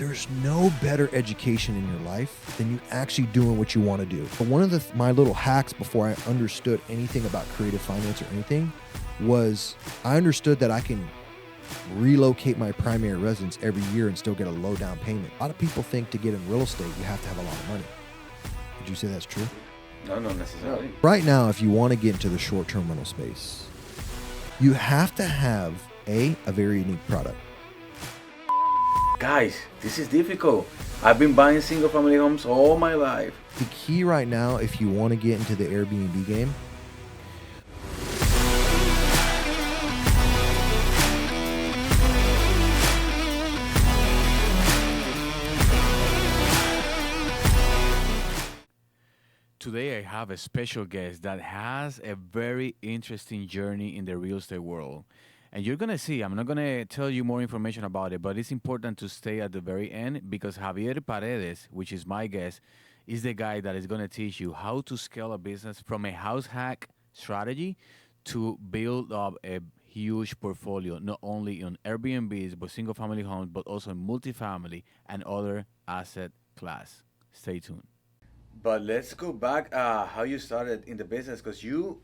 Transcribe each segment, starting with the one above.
there's no better education in your life than you actually doing what you want to do. But one of my little hacks before I understood anything about creative finance or anything was I understood that I can relocate my primary residence every year and still get a low down payment. A lot of people think to get in real estate, you have to have a lot of money. Would you say that's true? No, not necessarily. Right now, if you want to get into the short-term rental space, you have to have a very unique product. Guys, this is difficult. I've been buying single-family homes all my life. The key right now, if you want to get into the Airbnb game, Today I have a special guest that has a very interesting journey in the real estate world. And you're going to see, I'm not going to tell you more information about it, but it's important to stay at the very end because Javier Paredes, which is my guest, is the guy that is going to teach you how to scale a business from a house hack strategy to build up a huge portfolio, not only on Airbnbs, but single family homes, but also in multifamily and other asset class. Stay tuned. But let's go back how you started in the business, because you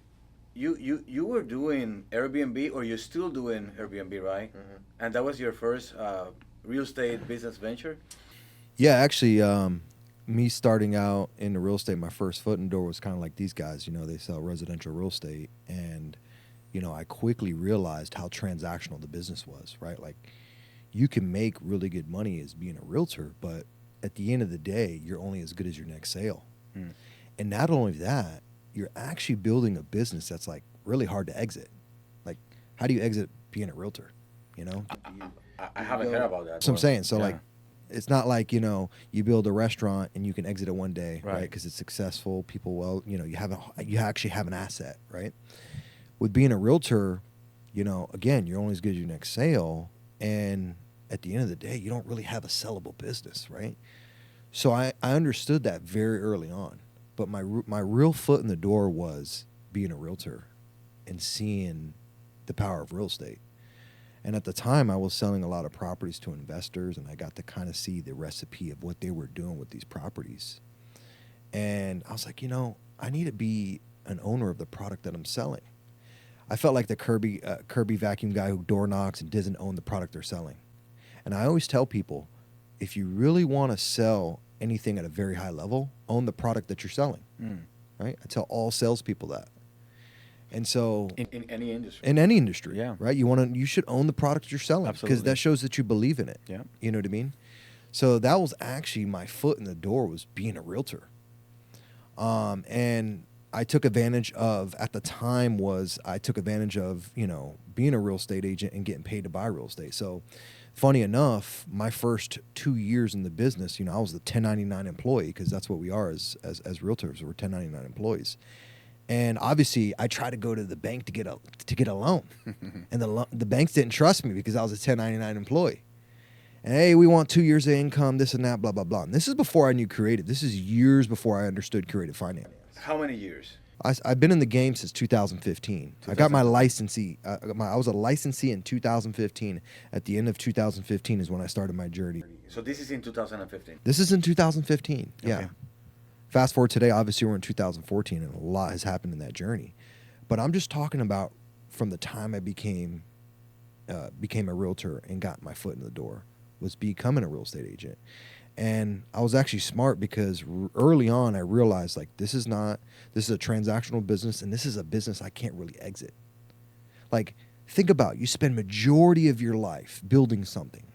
were doing Airbnb, or you're still doing Airbnb, right? Mm-hmm. And that was your first real estate business venture? yeah, actually, me starting out in the real estate, my first foot in the door was kind of like these guys. You know, they sell residential real estate, and you know, I quickly realized how transactional the business was. Right, like you can make really good money as being a realtor, but at the end of the day, you're only as good as your next sale. And not only that, you're actually building a business that's like really hard to exit. Like, how do you exit being a realtor? You know, I haven't heard about that. That's what I'm saying. So like, it's not like, you know, you build a restaurant and you can exit it one day, right? Because it's successful. People, well, you know, you actually have an asset, right? With being a realtor, you know, again, you're only as good as your next sale, and at the end of the day, you don't really have a sellable business, right? So I understood that very early on. But my real foot in the door was being a realtor and seeing the power of real estate. And at the time, I was selling a lot of properties to investors, and I got to kind of see the recipe of what they were doing with these properties. And I was like, you know, I need to be an owner of the product that I'm selling. I felt like the Kirby vacuum guy who door knocks and doesn't own the product they're selling. And I always tell people, if you really want to sell anything at a very high level, own the product that you're selling, right? I tell all salespeople that. And so in any industry. In any industry, Yeah. right? You should own the product you're selling, because that shows that you believe in it. Yeah. You know what I mean? So that was actually my foot in the door, was being a realtor. And I took advantage of, at the time I took advantage of, you know, being a real estate agent and getting paid to buy real estate. So funny enough, my first 2 years in the business, you know, I was the 1099 employee, because that's what we are as realtors. We're 1099 employees. And obviously, I tried to go to the bank to get a loan, and the banks didn't trust me because I was a 1099 employee. And hey, we want 2 years of income, this and that, blah blah blah. And this is before I knew creative. This is years before I understood creative finance. How many years? I've been in the game since 2015. I got my licensee. I was a licensee in 2015. At the end of 2015 is when I started my journey. So this is in 2015. This is in 2015. Okay. Yeah. Fast forward today, obviously we're in 2014, and a lot has happened in that journey. But I'm just talking about from the time I became a realtor and got my foot in the door, was becoming a real estate agent. And I was actually smart, because early on I realized, like, this is a transactional business, and this is a business I can't really exit. Like, think about it. You spend majority of your life building something,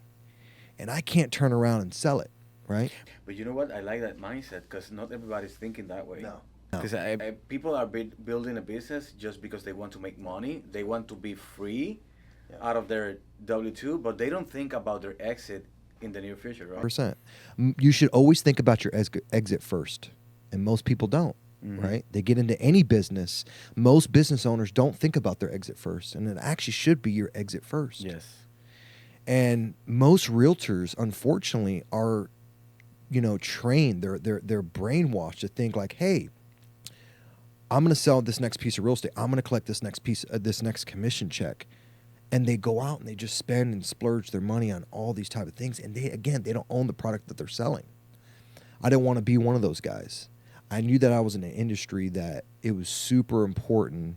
and I can't turn around and sell it, right? But you know what? I like that mindset, because not everybody's thinking that way. No. Because people are building a business just because they want to make money. They want to be free out of their W-2, but they don't think about their exit in the near future, right? Percent. You should always think about your exit first, and most people don't. Right? They get into any business. Most business owners don't think about their exit first, and it actually should be your exit first. Yes. And most realtors, unfortunately, are, you know, trained. They're brainwashed to think like, hey, I'm going to sell this next piece of real estate. I'm going to collect this next commission check, And they go out and they just spend and splurge their money on all these type of things. And they don't own the product that they're selling. I didn't want to be one of those guys. I knew that I was in an industry that it was super important,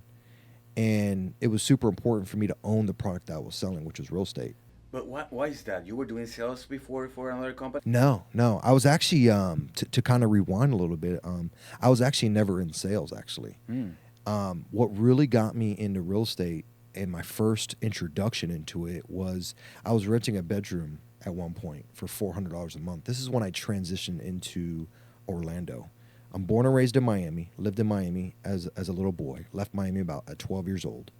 and it was super important for me to own the product that I was selling, which was real estate. But why is that? You were doing sales before for another company? No. I was actually, to kind of rewind a little bit, I was actually never in sales, actually. What really got me into real estate and my first introduction into it was I was renting a bedroom at one point for $400 a month. This is when I transitioned into Orlando. I'm born and raised in Miami, lived in Miami as a little boy, left Miami about at 12 years old.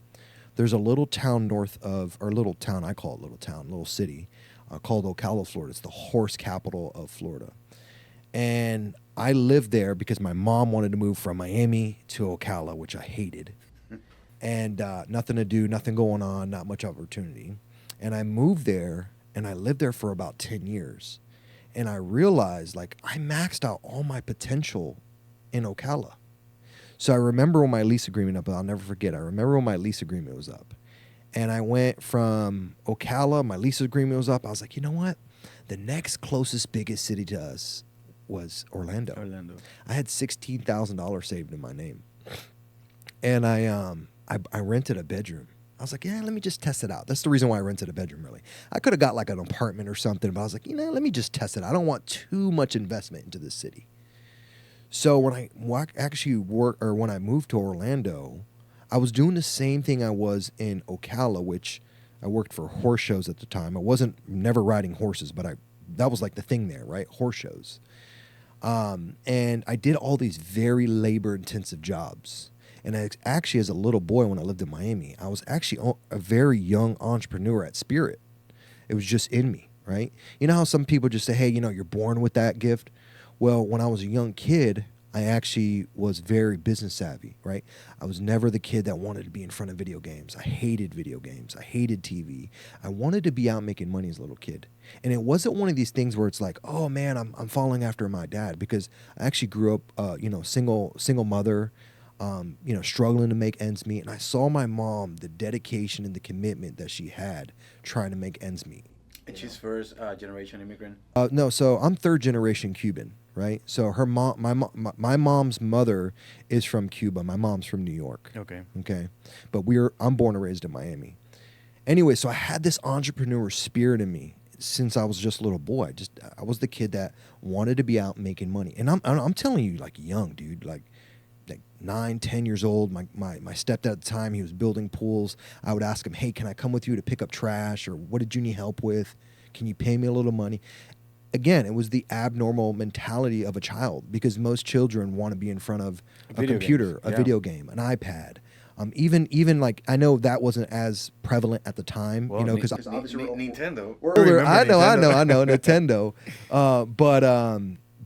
There's a little town north of, or little town, I call it little town, little city, called Ocala, Florida. It's the horse capital of Florida. And I lived there because my mom wanted to move from Miami to Ocala, which I hated. And nothing to do, nothing going on, not much opportunity. And I moved there, and I lived there for about 10 years. And I realized, like, I maxed out all my potential in Ocala. So I remember when my lease agreement up, I'll never forget, I remember when my lease agreement was up. And I went from Ocala, my lease agreement was up. I was like, you know what? The next closest, biggest city to us was Orlando. I had $16,000 saved in my name. And I rented a bedroom. I was like, yeah, let me just test it out. That's the reason why I rented a bedroom, really. I could have got like an apartment or something, but I was like, let me just test it. I don't want too much investment into this city. So when I when I moved to Orlando, I was doing the same thing I was in Ocala, which I worked for horse shows at the time. I wasn't never riding horses, but that was like the thing there, right? Horse shows. And I did all these very labor-intensive jobs. And actually, as a little boy, when I lived in Miami, I was actually a very young entrepreneur at spirit. It was just in me, right? You know how some people just say, hey, you're born with that gift? Well, when I was a young kid, I actually was very business savvy, right? I was never the kid that wanted to be in front of video games. I hated video games. I hated TV. I wanted to be out making money as a little kid. And it wasn't one of these things where it's like, oh man, I'm following after my dad, because I actually grew up, single mother, struggling to make ends meet. And I saw my mom, the dedication and the commitment that she had trying to make ends meet. And she's first generation immigrant? No, so I'm third generation Cuban, right? So her mom, my mom's mother is from Cuba. My mom's from New York. Okay. But I'm born and raised in Miami. Anyway, so I had this entrepreneur spirit in me since I was just a little boy. I was the kid that wanted to be out making money. And I'm telling you, like, young, dude, like 9, 10 years old. My stepdad at the time, he was building pools. I would ask him, hey, can I come with you to pick up trash? Or what did you need help with? Can you pay me a little money? Again, it was the abnormal mentality of a child, because most children want to be in front of a computer, a video game, an iPad. Even like, I know that wasn't as prevalent at the time, because obviously Nintendo. We're older. I know, Nintendo.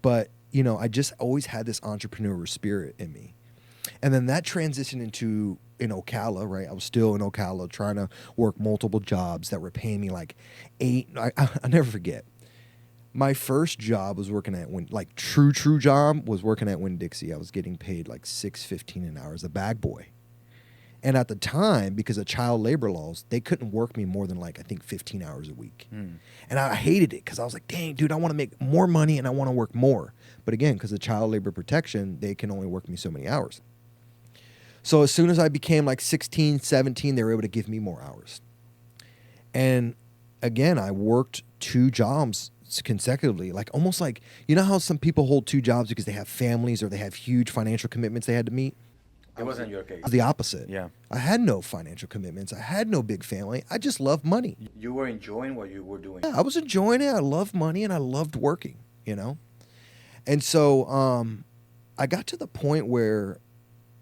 But I just always had this entrepreneurial spirit in me. And then that transitioned in Ocala, right? I was still in Ocala trying to work multiple jobs that were paying me like I'll never forget. My first job was working at true job was working at Winn-Dixie. I was getting paid like $6.15 an hour as a bag boy. And at the time, because of child labor laws, they couldn't work me more than I think 15 hours a week. And I hated it, because I was like, dang, dude, I want to make more money and I want to work more. But again, because of child labor protection, they can only work me so many hours. So as soon as I became like 16, 17, they were able to give me more hours. And again, I worked 2 jobs consecutively, like almost like, how some people hold 2 jobs because they have families or they have huge financial commitments they had to meet? It wasn't your case. The opposite. Yeah. I had no financial commitments. I had no big family. I just loved money. You were enjoying what you were doing. Yeah, I was enjoying it. I loved money and I loved working, And so I got to the point where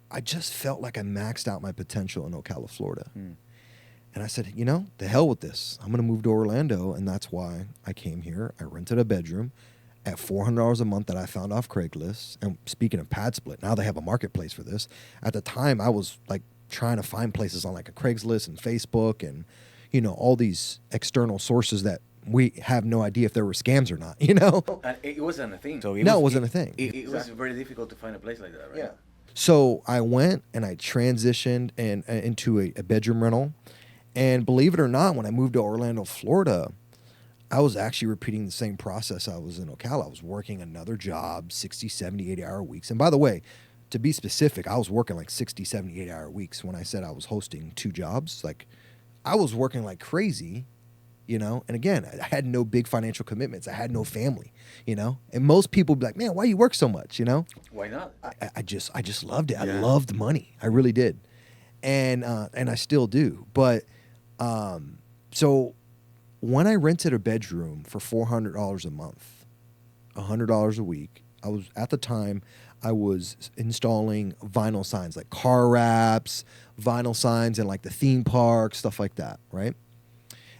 I just felt like I maxed out my potential in Ocala, Florida. And I said, the hell with this. I'm going to move to Orlando. And that's why I came here. I rented a bedroom at $400 a month that I found off Craigslist. And speaking of PadSplit, now they have a marketplace for this. At the time, I was like trying to find places on like a Craigslist and Facebook and, all these external sources that we have no idea if there were scams or not, And it wasn't a thing. It wasn't a thing. It was very difficult to find a place like that, right? Yeah. So I went and I transitioned into a bedroom rental. And believe it or not, when I moved to Orlando, Florida, I was actually repeating the same process I was in Ocala. I was working another job, 60, 70, 80-hour weeks. And by the way, to be specific, I was working like 60, 70, 80-hour weeks when I said I was hosting 2 jobs. Like, I was working like crazy, you know? And again, I had no big financial commitments. I had no family, you know? And most people would be like, man, why you work so much, you know? Why not? I just loved it. I Yeah. loved money. I really did. And I still do. But so when I rented a bedroom for $400 a month, $100 a week, I was at the time I was installing vinyl signs like car wraps, vinyl signs in like the theme park, stuff like that, right?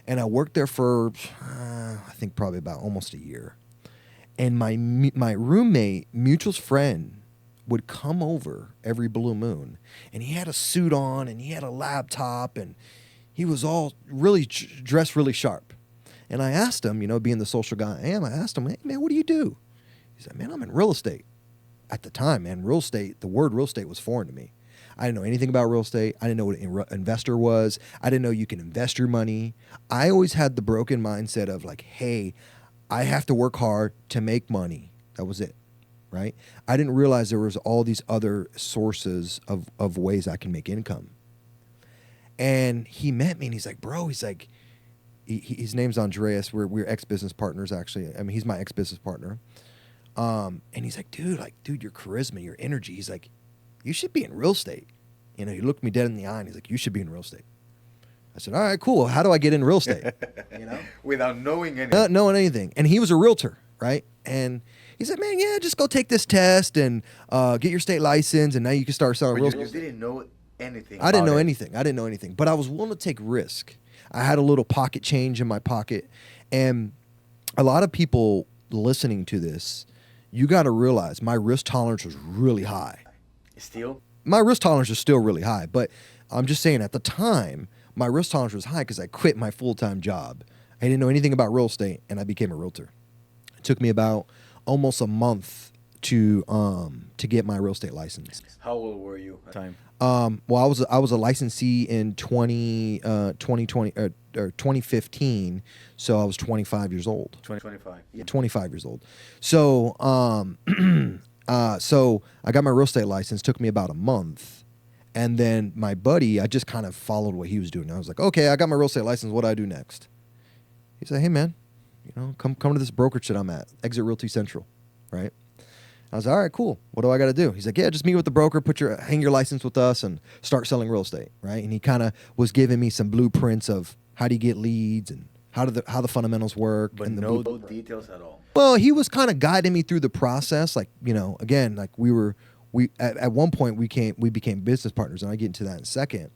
And I worked there for I think probably about almost a year. And my roommate, mutual friend, would come over every blue moon, and he had a suit on and he had a laptop and he was all really dressed really sharp. And I asked him, you know, being the social guy I am, I asked him, hey, man, what do you do? He said, man, I'm in real estate. At the time, man, real estate, the word real estate was foreign to me. I didn't know anything about real estate. I didn't know what an investor was. I didn't know you can invest your money. I always had the broken mindset of like, hey, I have to work hard to make money. That was it, right? I didn't realize there was all these other sources of ways I can make income. And he met me and he's like, bro, he's like, his name's Andreas. We're ex-business partners, actually. I mean, he's my ex-business partner. And he's like, dude, your charisma, your energy. He's like, you should be in real estate. You know, he looked me dead in the eye and he's like, you should be in real estate. I said, all right, cool. How do I get in real estate? You know, Without knowing anything. not knowing anything. And he was a realtor, right? And he said, man, yeah, just go take this test and get your state license, and now you can start selling real You estate. didn't know anything. I didn't about know it. anything. I didn't know anything. But I was willing to take risk. I had a little pocket change in my pocket. And a lot of people listening to this, you got to realize my risk tolerance was really high. Still? My risk tolerance is still really high. But I'm just saying at the time, my risk tolerance was high because I quit my full-time job. I didn't know anything about real estate, and I became a realtor. It took me about almost a month to get my real estate license. How old were you at the time? Well, I was a licensee in 2020 or 2015, so I was 25 years old. 25. Yeah. 25 years old. So so I got my real estate license. Took me about a month, and then my buddy, I just kind of followed what he was doing. I was like, okay, I got my real estate license. What do I do next? He said, hey man, you know, come to this brokerage that I'm at, Exit Realty Central, right? I was like, all right, cool. What do I got to do? He's like, yeah, just meet with the broker, hang your license with us, and start selling real estate, right? And he kind of was giving me some blueprints of how do you get leads and how the fundamentals work. But and no details at all. Well, he was kind of guiding me through the process. Like, you know, again, like at one point we became business partners, and I'll get into that in a second.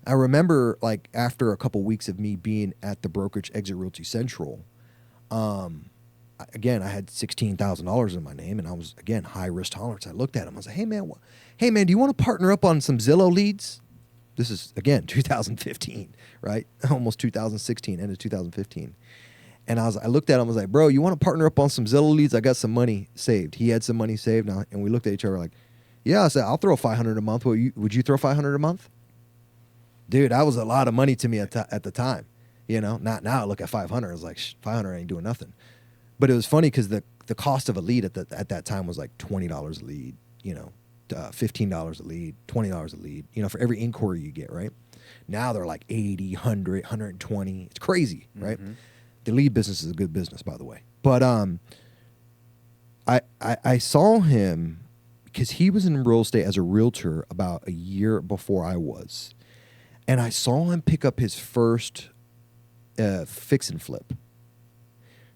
I remember, like, after a couple weeks of me being at the brokerage Exit Realty Central, again, I had $16,000 in my name, and I was, again, high risk tolerance. I looked at him. I was like, hey man, do you want to partner up on some Zillow leads? This is, again, 2015, right? Almost 2016, end of 2015. And I looked at him. I was like, bro, you want to partner up on some Zillow leads? I got some money saved. He had some money saved, and we looked at each other like, yeah. I said, I'll throw $500 a month. Would you throw $500 a month? Dude, that was a lot of money to me at the time. You know, not now. I look at 500. I was like, 500 ain't doing nothing. But it was funny because the cost of a lead at that time was like $20 a lead. You know, $15 a lead, $20 a lead. You know, for every inquiry you get, right? Now they're like 80, 100, 120. It's crazy, right? Mm-hmm. The lead business is a good business, by the way. But I saw him because he was in real estate as a realtor about a year before I was. And I saw him pick up his first fix and flip.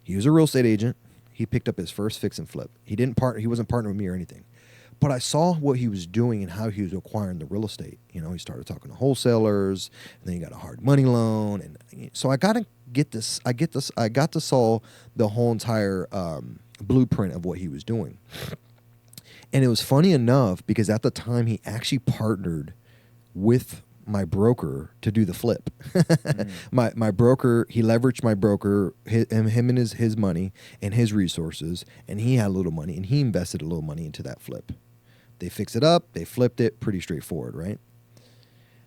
He was a real estate agent. He picked up his first fix and flip. He wasn't partnering with me or anything. But I saw what he was doing and how he was acquiring the real estate. You know, he started talking to wholesalers, and then he got a hard money loan. And so I got to saw the whole entire blueprint of what he was doing. And it was funny enough because at the time he actually partnered with my broker to do the flip. My broker, he leveraged my broker, him and his money and his resources, and he had a little money, and he invested a little money into that flip. They fixed it up, they flipped it, pretty straightforward, right?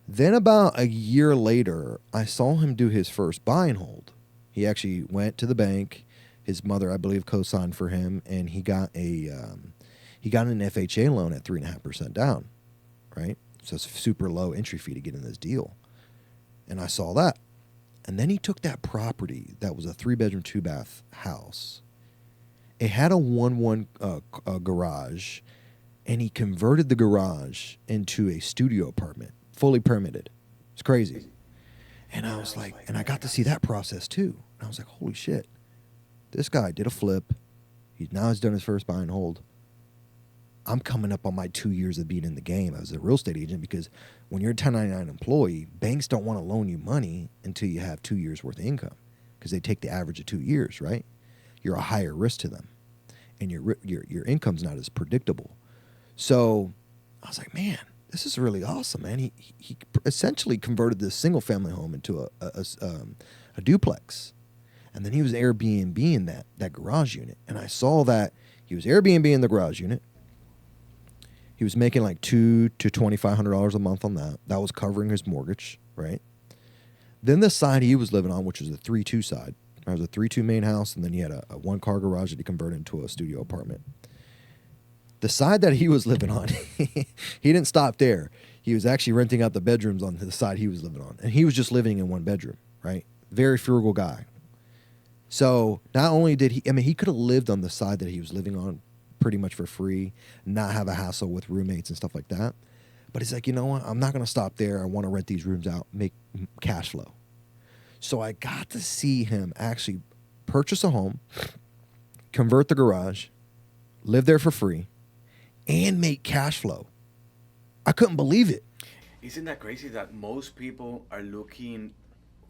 Then about a year later, I saw him do his first buy and hold. He actually went to the bank. His mother, I believe, co-signed for him, and he got an FHA loan at 3.5% down, right? So it's a super low entry fee to get in this deal. And I saw that. And then he took that property that was a 3-bedroom, 2-bath house. It had a 1-1 garage, and he converted the garage into a studio apartment, fully permitted. It's crazy. And I was like, and I got to see that process too. And I was like, holy shit. This guy did a flip. He's done his first buy and hold. I'm coming up on my 2 years of being in the game as a real estate agent, because when you're a 1099 employee, banks don't want to loan you money until you have 2 years worth of income, because they take the average of 2 years, right? You're a higher risk to them, and your income's not as predictable. So I was like, man, this is really awesome, man. He essentially converted this single family home into a duplex. And then he was Airbnb in that garage unit. And I saw that he was Airbnb in the garage unit. He was making like $200 to $2,500 a month on that. That was covering his mortgage, right? Then the side he was living on, which was a 3-2 side. It was a 3-2 main house, and then he had a 1-car garage that he converted into a studio apartment. The side that he was living on, he didn't stop there. He was actually renting out the bedrooms on the side he was living on. And he was just living in 1 bedroom, right? Very frugal guy. So not only did he could have lived on the side that he was living on pretty much for free, not have a hassle with roommates and stuff like that. But he's like, you know what? I'm not going to stop there. I want to rent these rooms out, make cash flow. So I got to see him actually purchase a home, convert the garage, live there for free, and make cash flow. I couldn't believe it. Isn't that crazy that most people are looking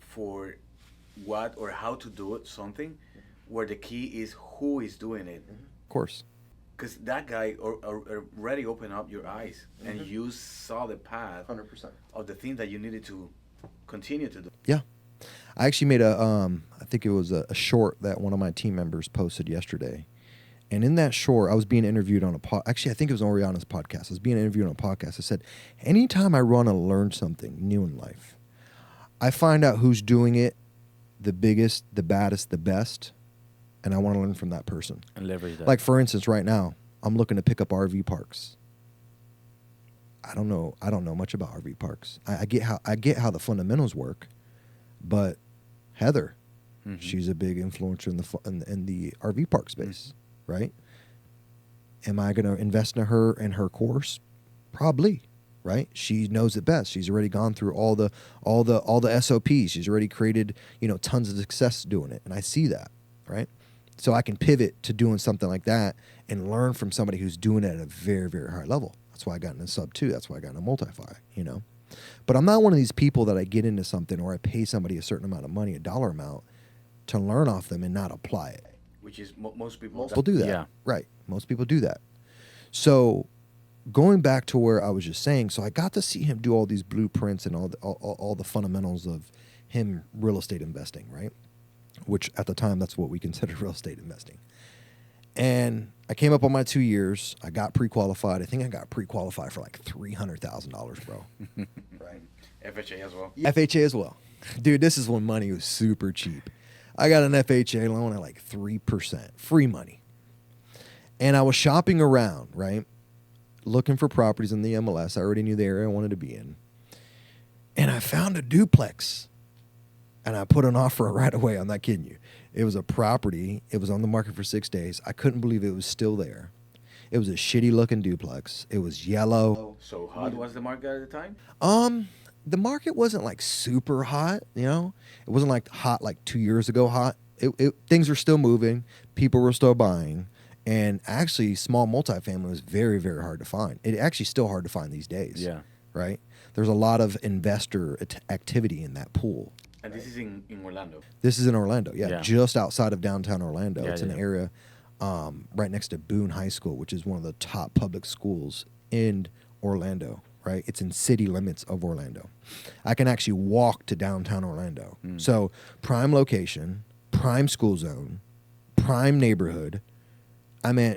for what or how to do it, something where the key is who is doing it? Of course. Because that guy already opened up your eyes, and you saw the path 100% of the thing that you needed to continue to do. Yeah. I actually made I think it was a short that one of my team members posted yesterday. And in that short, I was being interviewed on actually, I think it was on Rihanna's podcast. I was being interviewed on a podcast. I said, anytime I want to learn something new in life, I find out who's doing it the biggest, the baddest, the best, and I want to learn from that person. And leverage that. Like, for instance, right now, I'm looking to pick up RV parks. I don't know much about RV parks. I get how the fundamentals work, but Heather, she's a big influencer in the RV park space, right? Am I going to invest in her course? Probably, right? She knows it best. She's already gone through all the SOPs. She's already created, tons of success doing it, and I see that, right? So I can pivot to doing something like that and learn from somebody who's doing it at a very, very high level. That's why I got into sub 2. That's why I got into multi-fi, But I'm not one of these people that I get into something or I pay somebody a certain amount of money, a dollar amount, to learn off them and not apply it. Which is most people. Most people do that. Yeah. Right. Most people do that. So going back to where I was just saying, so I got to see him do all these blueprints and all the fundamentals of him real estate investing, right? Which at the time, that's what we considered real estate investing. And I came up on my 2 years. I got pre-qualified. I think I got pre-qualified for like $300,000, bro. Right. FHA as well. FHA as well. Dude, this is when money was super cheap. I got an FHA loan at like 3%, free money. And I was shopping around, right? Looking for properties in the MLS. I already knew the area I wanted to be in. And I found a duplex. And I put an offer right away. I'm not kidding you. It was a property. It was on the market for 6 days. I couldn't believe it was still there. It was a shitty looking duplex. It was yellow. So hot was the market at the time? The market wasn't like super hot, It wasn't like hot like 2 years ago hot. Things were still moving. People were still buying. And actually, small multifamily was very, very hard to find. It's actually still hard to find these days. Yeah. Right? There's a lot of investor activity in that pool. And this is in Orlando. This is in Orlando, Yeah. just outside of downtown Orlando. Yeah, It's an yeah. area right next to Boone High School, which is one of the top public schools in Orlando, right? It's in city limits of Orlando. I can actually walk to downtown Orlando. So prime location, prime school zone, prime neighborhood. I mean,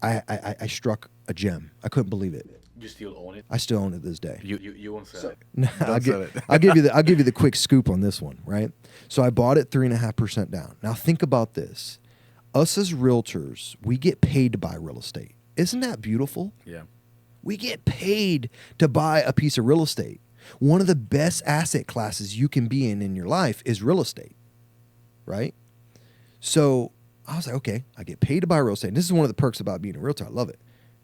I struck a gem. I couldn't believe it. You still own it? I still own it this day. You won't sell it. No, Don't sell it. I'll give you the quick scoop on this one, right? So I bought it 3.5% down. Now think about this. Us as realtors, we get paid to buy real estate. Isn't that beautiful? Yeah. We get paid to buy a piece of real estate. One of the best asset classes you can be in your life is real estate, right? So I was like, okay, I get paid to buy real estate. And this is one of the perks about being a realtor. I love it.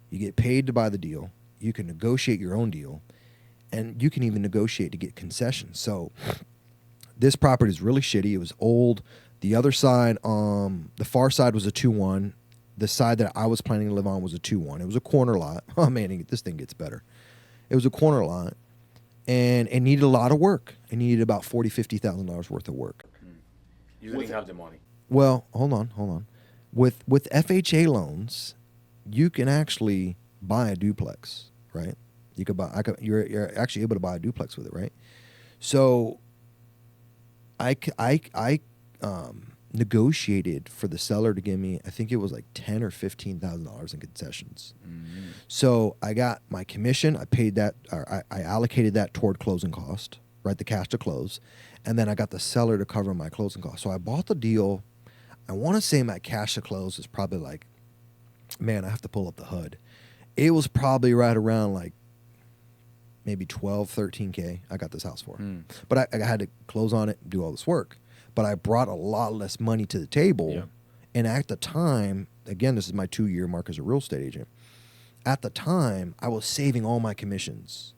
You get paid to buy the deal. You can negotiate your own deal. And you can even negotiate to get concessions. So this property is really shitty. It was old. The other side, the far side was a 2-1. The side that I was planning to live on was a 2-1. It was a corner lot. Oh, man, this thing gets better. It was a corner lot. And it needed a lot of work. It needed about $40,000, $50,000 worth of work. You didn't have the money. Well, hold on. With FHA loans, you can actually buy a duplex, right? You're actually able to buy a duplex with it, right? So I negotiated for the seller to give me, I think it was like $10,000 or $15,000 in concessions. Mm-hmm. So I got my commission. I paid that, or I allocated that toward closing cost, right? The cash to close. And then I got the seller to cover my closing costs. So I bought the deal. I want to say my cash to close is probably like, man, I have to pull up the HUD. It was probably right around like maybe 12, 13K I got this house for. But I had to close on it and do all this work. But I brought a lot less money to the table. Yeah. And at the time, again, this is my 2-year mark as a real estate agent. At the time, I was saving all my commissions.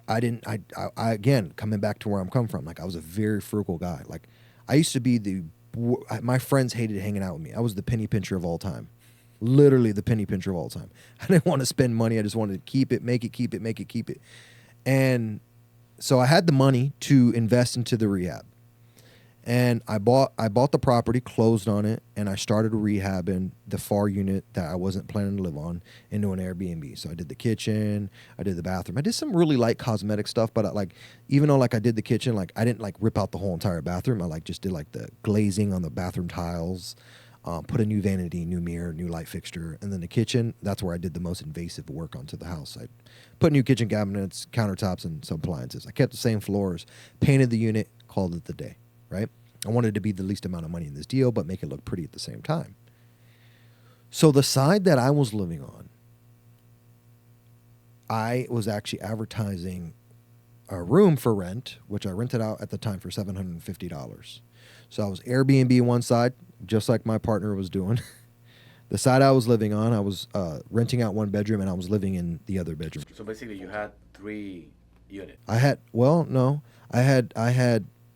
I again, coming back to where I'm coming from, like I was a very frugal guy. Like I used to be my friends hated hanging out with me. I was the penny pincher of all time. Literally the penny pincher of all time. I didn't want to spend money. I just wanted to keep it, make it, keep it, make it, keep it. And so I had the money to invest into the rehab. And I bought the property, closed on it, and I started rehabbing the far unit that I wasn't planning to live on into an Airbnb. So I did the kitchen, I did the bathroom. I did some really light cosmetic stuff, but even though I did the kitchen, I didn't rip out the whole entire bathroom. I just did the glazing on the bathroom tiles, put a new vanity, new mirror, new light fixture, and then the kitchen, that's where I did the most invasive work onto the house. I put new kitchen cabinets, countertops, and some appliances. I kept the same floors, painted the unit, called it the day. Right? I wanted to be the least amount of money in this deal, but make it look pretty at the same time. So the side that I was living on, I was actually advertising a room for rent, which I rented out at the time for $750. So I was Airbnb one side, just like my partner was doing. The side I was living on, I was renting out one bedroom, and I was living in the other bedroom. So basically, you had 3 units. I had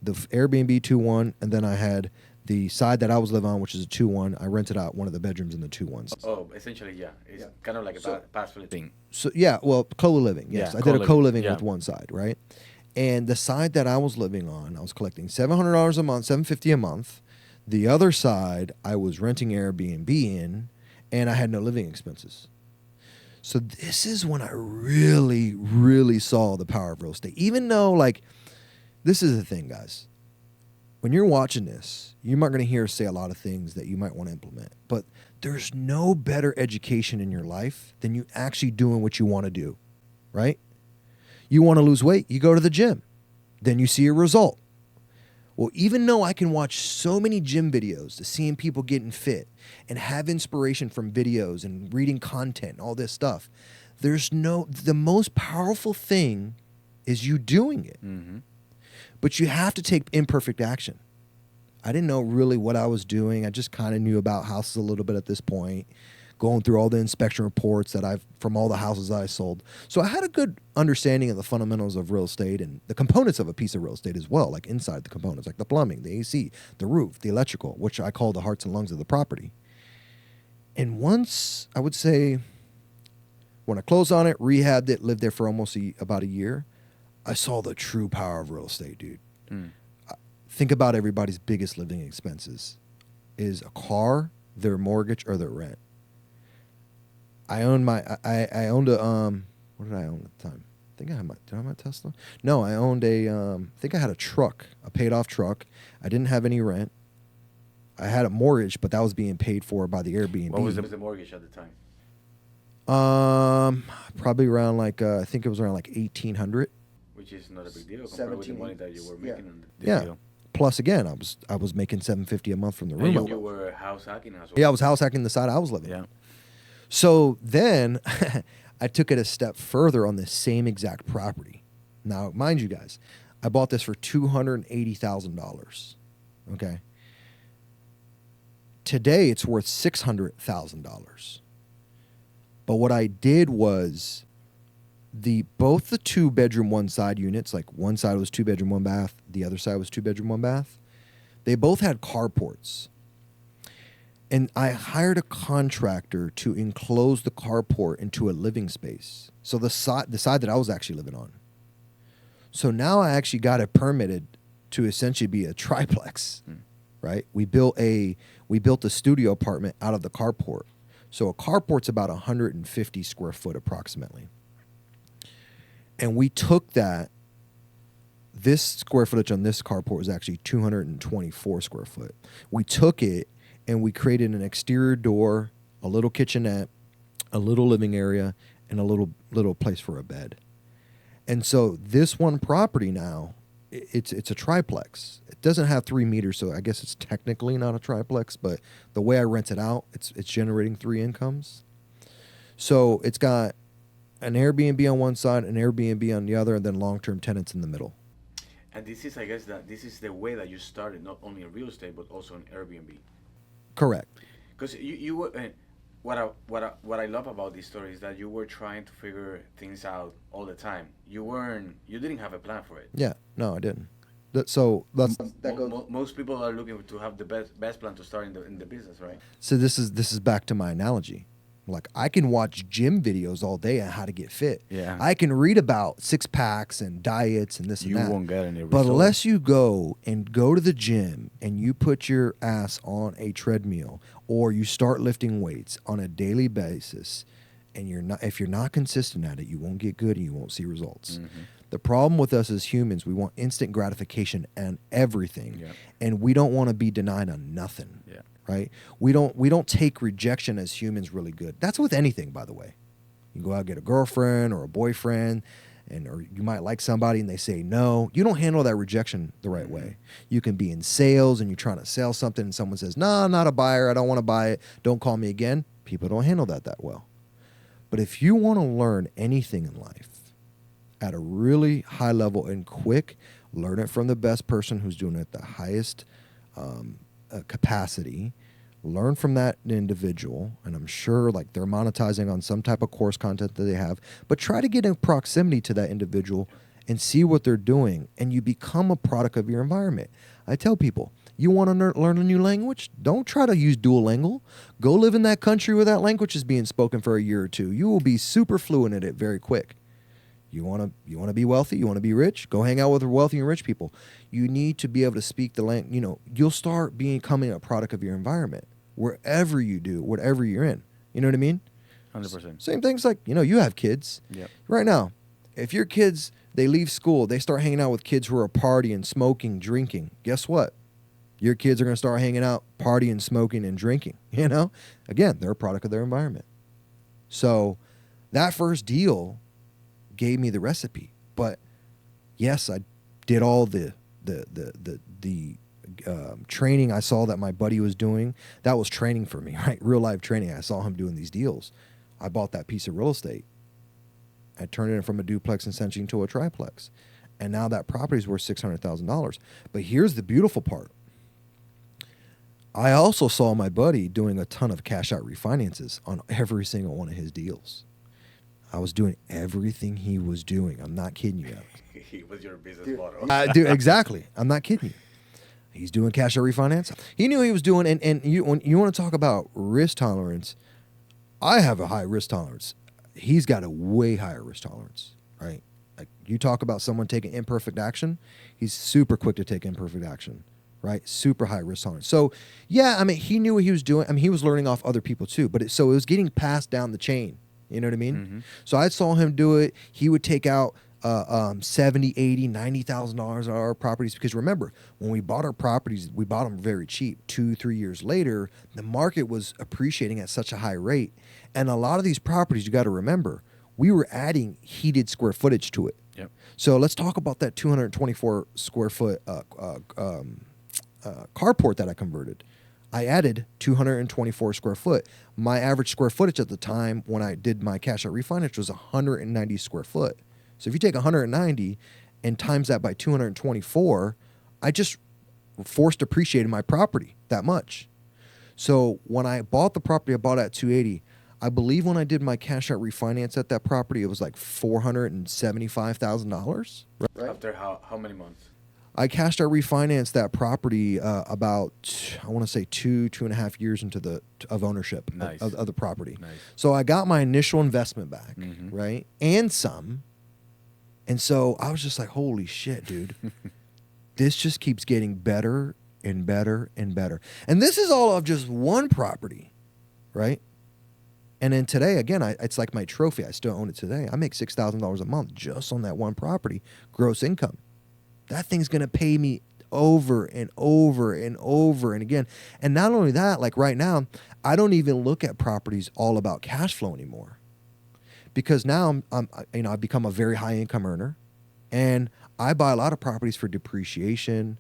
the Airbnb 2-1, and then I had the side that I was living on, which is a 2-1. I rented out one of the bedrooms in the 2-1s. Oh, essentially, yeah. It's kind of like a PadSplit thing. So, yeah, well, co-living, yes. Yeah, I did a co-living yeah. with one side, right? And the side that I was living on, I was collecting $700 a month, $750 a month. The other side, I was renting Airbnb in, and I had no living expenses. So this is when I really, really saw the power of real estate. Even though, this is the thing, guys. When you're watching this, you're not going to hear us say a lot of things that you might want to implement. But there's no better education in your life than you actually doing what you want to do, right? You want to lose weight, you go to the gym. Then you see a result. Well, even though I can watch so many gym videos to seeing people getting fit and have inspiration from videos and reading content and all this stuff, the most powerful thing is you doing it. Mm-hmm. But you have to take imperfect action. I didn't know really what I was doing. I just kind of knew about houses a little bit at this point, going through all the inspection reports from all the houses that I sold. So I had a good understanding of the fundamentals of real estate and the components of a piece of real estate as well, like inside the components, like the plumbing, the AC, the roof, the electrical, which I call the hearts and lungs of the property. And once, I would say, when I closed on it, rehabbed it, lived there for almost about a year, I saw the true power of real estate, dude. Think about everybody's biggest living expenses is a car, their mortgage, or their rent. I owned a what did I own at the time? I think I had did I have my Tesla? No, I owned I think I had a truck, a paid off truck. I didn't have any rent. I had a mortgage, but that was being paid for by the Airbnb. What was the mortgage at the time? Probably around like I think it was around like 1,800. Which is not a big deal compared with the money that you were making on this Yeah. deal. Plus, again, I was making $750 a month from the room. And you were house hacking as well. Yeah, I was house hacking the side I was living. Yeah. So then I took it a step further on the same exact property. Now, mind you guys, I bought this for $280,000. Okay. Today it's worth $600,000. But what I did was both the 2-bedroom, 1-side units, like one side was 2-bedroom, 1 bath, the other side was 2-bedroom, 1 bath. They both had carports. And I hired a contractor to enclose the carport into a living space. So the side that I was actually living on. So now I actually got it permitted to essentially be a triplex, right? We built a studio apartment out of the carport. So a carport's about 150 square foot approximately. And we took this square footage on this carport was actually 224 square foot. We took it and we created an exterior door, a little kitchenette, a little living area, and a little place for a bed. And so this one property now, it's a triplex. It doesn't have 3 meters, so I guess it's technically not a triplex, but the way I rent it out, it's generating 3 incomes. So it's got an Airbnb on one side, an Airbnb on the other, and then long-term tenants in the middle. And this is, I guess, this is the way that you started, not only in real estate, but also in Airbnb. Correct. Because you were, what I love about this story is that you were trying to figure things out all the time. You didn't have a plan for it. Yeah, no, I didn't. Most people are looking to have the best plan to start in the business, right? So this is back to my analogy. Like, I can watch gym videos all day on how to get fit. Yeah. I can read about 6-packs and diets and this and that. You won't get any But results. unless you go to the gym and you put your ass on a treadmill or you start lifting weights on a daily basis, and if you're not consistent at it, you won't get good and you won't see results. Mm-hmm. The problem with us as humans, we want instant gratification and everything, and we don't want to be denied on nothing. Yeah. Right? We don't take rejection as humans really good. That's with anything, by the way. You go out and get a girlfriend or a boyfriend, or you might like somebody and they say no. You don't handle that rejection the right way. You can be in sales and you're trying to sell something and someone says, "No, I'm not a buyer. I don't want to buy it. Don't call me again." People don't handle that well. But if you want to learn anything in life at a really high level and quick, learn it from the best person who's doing it at the highest capacity. Learn from that individual, and I'm sure like they're monetizing on some type of course content that they have, but try to get in proximity to that individual and see what they're doing, and you become a product of your environment. I tell people, you want to learn a new language? Don't try to use Duolingo. Go live in that country where that language is being spoken for a year or two. You will be super fluent at it very quick. You want to be wealthy? You want to be rich? Go hang out with wealthy and rich people. You need to be able to speak the language. You'll start becoming a product of your environment wherever you do, whatever you're in. You know what I mean? 100%. Same things like, you have kids. Yep. Right now, if your kids, they leave school, they start hanging out with kids who are partying, smoking, drinking, guess what? Your kids are going to start hanging out, partying, smoking, and drinking. Again, they're a product of their environment. So that first deal gave me the recipe, but yes, I did all the training I saw that my buddy was doing. That was training for me, right? Real life training. I saw him doing these deals. I bought that piece of real estate. I turned it from a duplex essentially into a triplex, and now that property is worth $600,000. But here's the beautiful part. I also saw my buddy doing a ton of cash out refinances on every single one of his deals. I was doing everything he was doing. I'm not kidding you. He was your business model. Dude, exactly. I'm not kidding you. He's doing cash out refinance. He knew he was doing, and when you want to talk about risk tolerance, I have a high risk tolerance. He's got a way higher risk tolerance, right? Like, you talk about someone taking imperfect action, he's super quick to take imperfect action, right? Super high risk tolerance. So, yeah, I mean, he knew what he was doing. I mean, he was learning off other people too, but it was getting passed down the chain. You know what I mean? Mm-hmm. So I saw him do it. He would take out $70, $80, $90,000 on our properties. Because remember, when we bought our properties, we bought them very cheap. 2-3 years later, the market was appreciating at such a high rate. And a lot of these properties, you got to remember, we were adding heated square footage to it. Yep. So let's talk about that 224 square foot carport that I converted. I added 224 square foot. My average square footage at the time when I did my cash out refinance was 190 square foot. So if you take 190 and times that by 224, I just forced appreciated my property that much. So when I bought the property, I bought it at 280. I believe when I did my cash out refinance at that property, it was like $475,000. Right. After how many months? I cash out refinanced that property about, I want to say 2.5 years into of ownership of the property. Nice. So I got my initial investment back, right? And some. And so I was just like, holy shit, dude. This just keeps getting better and better and better. And this is all of just one property, right? And then today, again, it's like my trophy. I still own it today. I make $6,000 a month just on that one property, gross income. That thing's going to pay me over and over and over and again. And not only that, like right now, I don't even look at properties all about cash flow anymore. Because now I've become a very high income earner, and I buy a lot of properties for depreciation,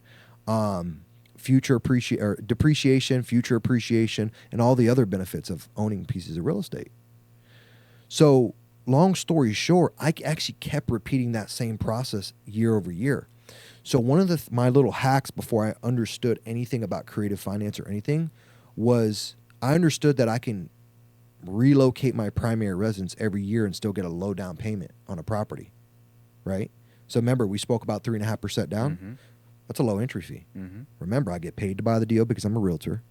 depreciation, future appreciation, and all the other benefits of owning pieces of real estate. So, long story short, I actually kept repeating that same process year over year. So one of my little hacks before I understood anything about creative finance or anything was I understood that I can relocate my primary residence every year and still get a low down payment on a property, right? So remember, we spoke about 3.5% down. That's a low entry fee. Remember, I get paid to buy the deal because I'm a realtor,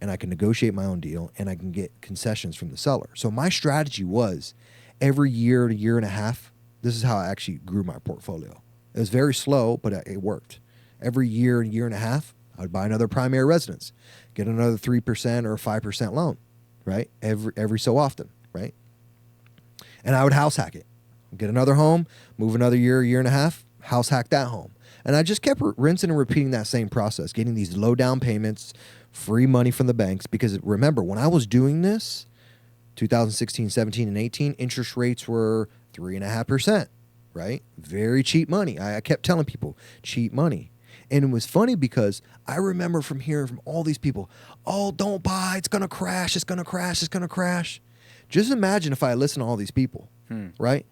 and I can negotiate my own deal, and I can get concessions from the seller. So my strategy was every year to year and a half, this is how I actually grew my portfolio. It was very slow, but it worked. Every year and year and a half, I would buy another primary residence, get another 3% or 5% loan, right? Every so often, right? And I would house hack it. Get another home, move another year and a half, house hack that home. And I just kept rinsing and repeating that same process, getting these low down payments, free money from the banks. Because remember, when I was doing this, 2016, 17, and 18, interest rates were 3.5%, right? Very cheap money. I kept telling people, cheap money. And it was funny because I remember from hearing from all these people, oh, don't buy, it's going to crash, it's going to crash, it's going to crash. Just imagine if I listened to all these people, right?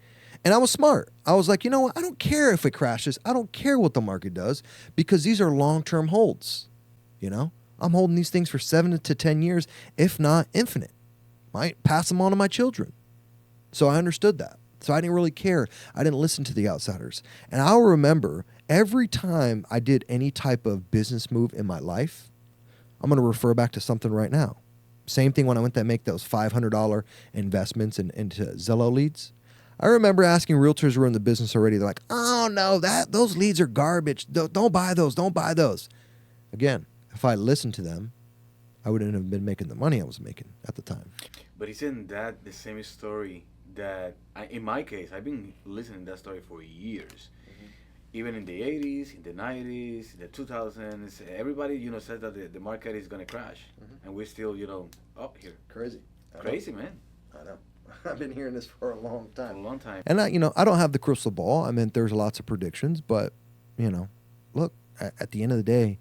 And I was smart. I was like, you know what? I don't care if it crashes. I don't care what the market does because these are long-term holds, you know? I'm holding these things for 7 to 10 years, if not infinite. Might pass them on to my children. So I understood that. So I didn't really care. I didn't listen to the outsiders. And I'll remember every time I did any type of business move in my life, I'm going to refer back to something right now. Same thing when I went to make those $500 investments into Zillow leads. I remember asking realtors who were in the business already. They're like, oh, no, those leads are garbage. Don't buy those. Don't buy those. Again, if I listened to them, I wouldn't have been making the money I was making at the time. But isn't that the same story that, in my case, I've been listening to that story for years. Even in the 80s, in the 90s, the 2000s, everybody, says that the market is going to crash. And we're still, up here. Crazy. Crazy, man. I know. I've been hearing this for a long time. For a long time. And I don't have the crystal ball. I mean, there's lots of predictions, but, look, at the end of the day,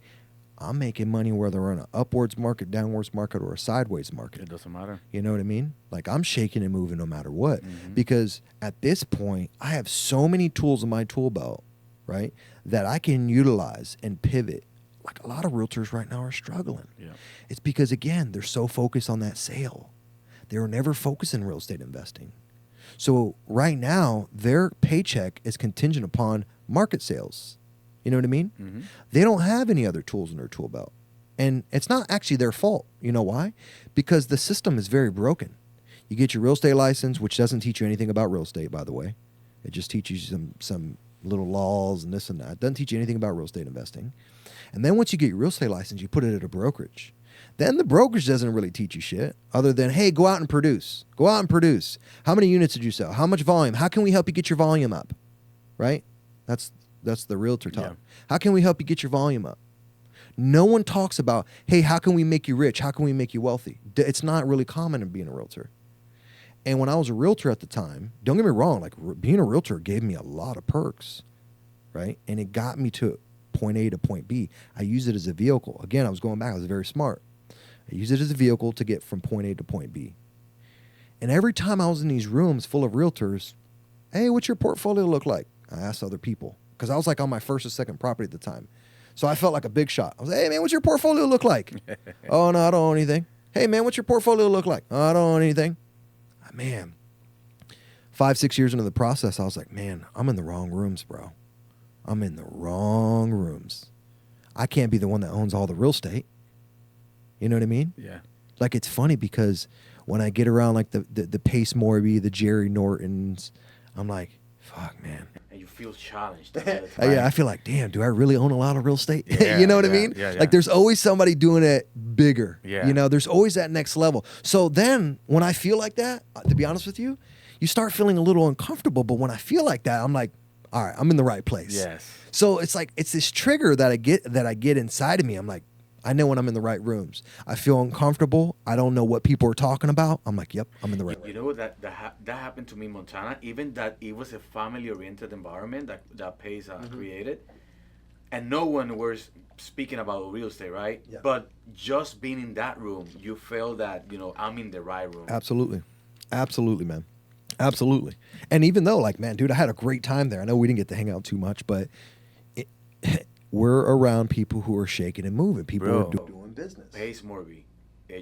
I'm making money whether we're in an upwards market, downwards market, or a sideways market. It doesn't matter. You know what I mean? Like, I'm shaking and moving no matter what. Because at this point, I have so many tools in my tool belt, right, that I can utilize and pivot. Like a lot of realtors right now are struggling. Yeah. It's because, again, they're so focused on that sale. They were never focused in real estate investing. So right now, their paycheck is contingent upon market sales. You know what I mean? They don't have any other tools in their tool belt. And it's not actually their fault. You know why? Because the system is very broken. You get your real estate license, which doesn't teach you anything about real estate, by the way. It just teaches you some little laws and this and that. It doesn't teach you anything about real estate investing. And then once you get your real estate license, you put it at a brokerage. Then the brokerage doesn't really teach you shit other than, hey, go out and produce. Go out and produce. How many units did you sell? How much volume? How can we help you get your volume up? right? That's the realtor talk. Yeah. How can we help you get your volume up? No one talks about, hey, how can we make you rich? How can we make you wealthy? It's not really common in being a realtor. And when I was a realtor at the time, don't get me wrong, like being a realtor gave me a lot of perks, right? And it got me to point A to point B. I used it as a vehicle. Again, I was going back. I was very smart. I used it as a vehicle to get from point A to point B. And every time I was in these rooms full of realtors, hey, what's your portfolio look like? I asked other people because I was like on my first or second property at the time. So I felt like a big shot. I was like, hey, man, what's your portfolio look like? Oh, no, I don't own anything. Hey, man, what's your portfolio look like? Oh, I don't own anything. Man, 5-6 years into the process, I was like, man, I'm in the wrong rooms, bro. I'm in the wrong rooms. I can't be the one that owns all the real estate. You know what I mean? Yeah. Like, it's funny because when I get around like the Pace Morby, the Jerry Nortons, I'm like, fuck, man. And you feel challenged. Yeah, I feel like, damn, do I really own a lot of real estate? Yeah, You know what I mean? Yeah, yeah. Like, there's always somebody doing it bigger. Yeah. You know, there's always that next level. So then when I feel like that, to be honest with you, you start feeling a little uncomfortable. But when I feel like that, I'm like, all right, I'm in the right place. Yes. So it's like, it's this trigger that I get inside of me. I'm like, I know when I'm in the right rooms. I feel uncomfortable. I don't know what people are talking about. I'm like, yep, I'm in the right. You know that happened to me in Montana. Even that it was a family-oriented environment that Pace created, and no one was speaking about real estate, right? Yeah. But just being in that room, you feel that I'm in the right room. Absolutely, man, absolutely. And even though, like, man, dude, I had a great time there. I know we didn't get to hang out too much, but we're around people who are shaking and moving. People Bro. are doing business. Pace Morby,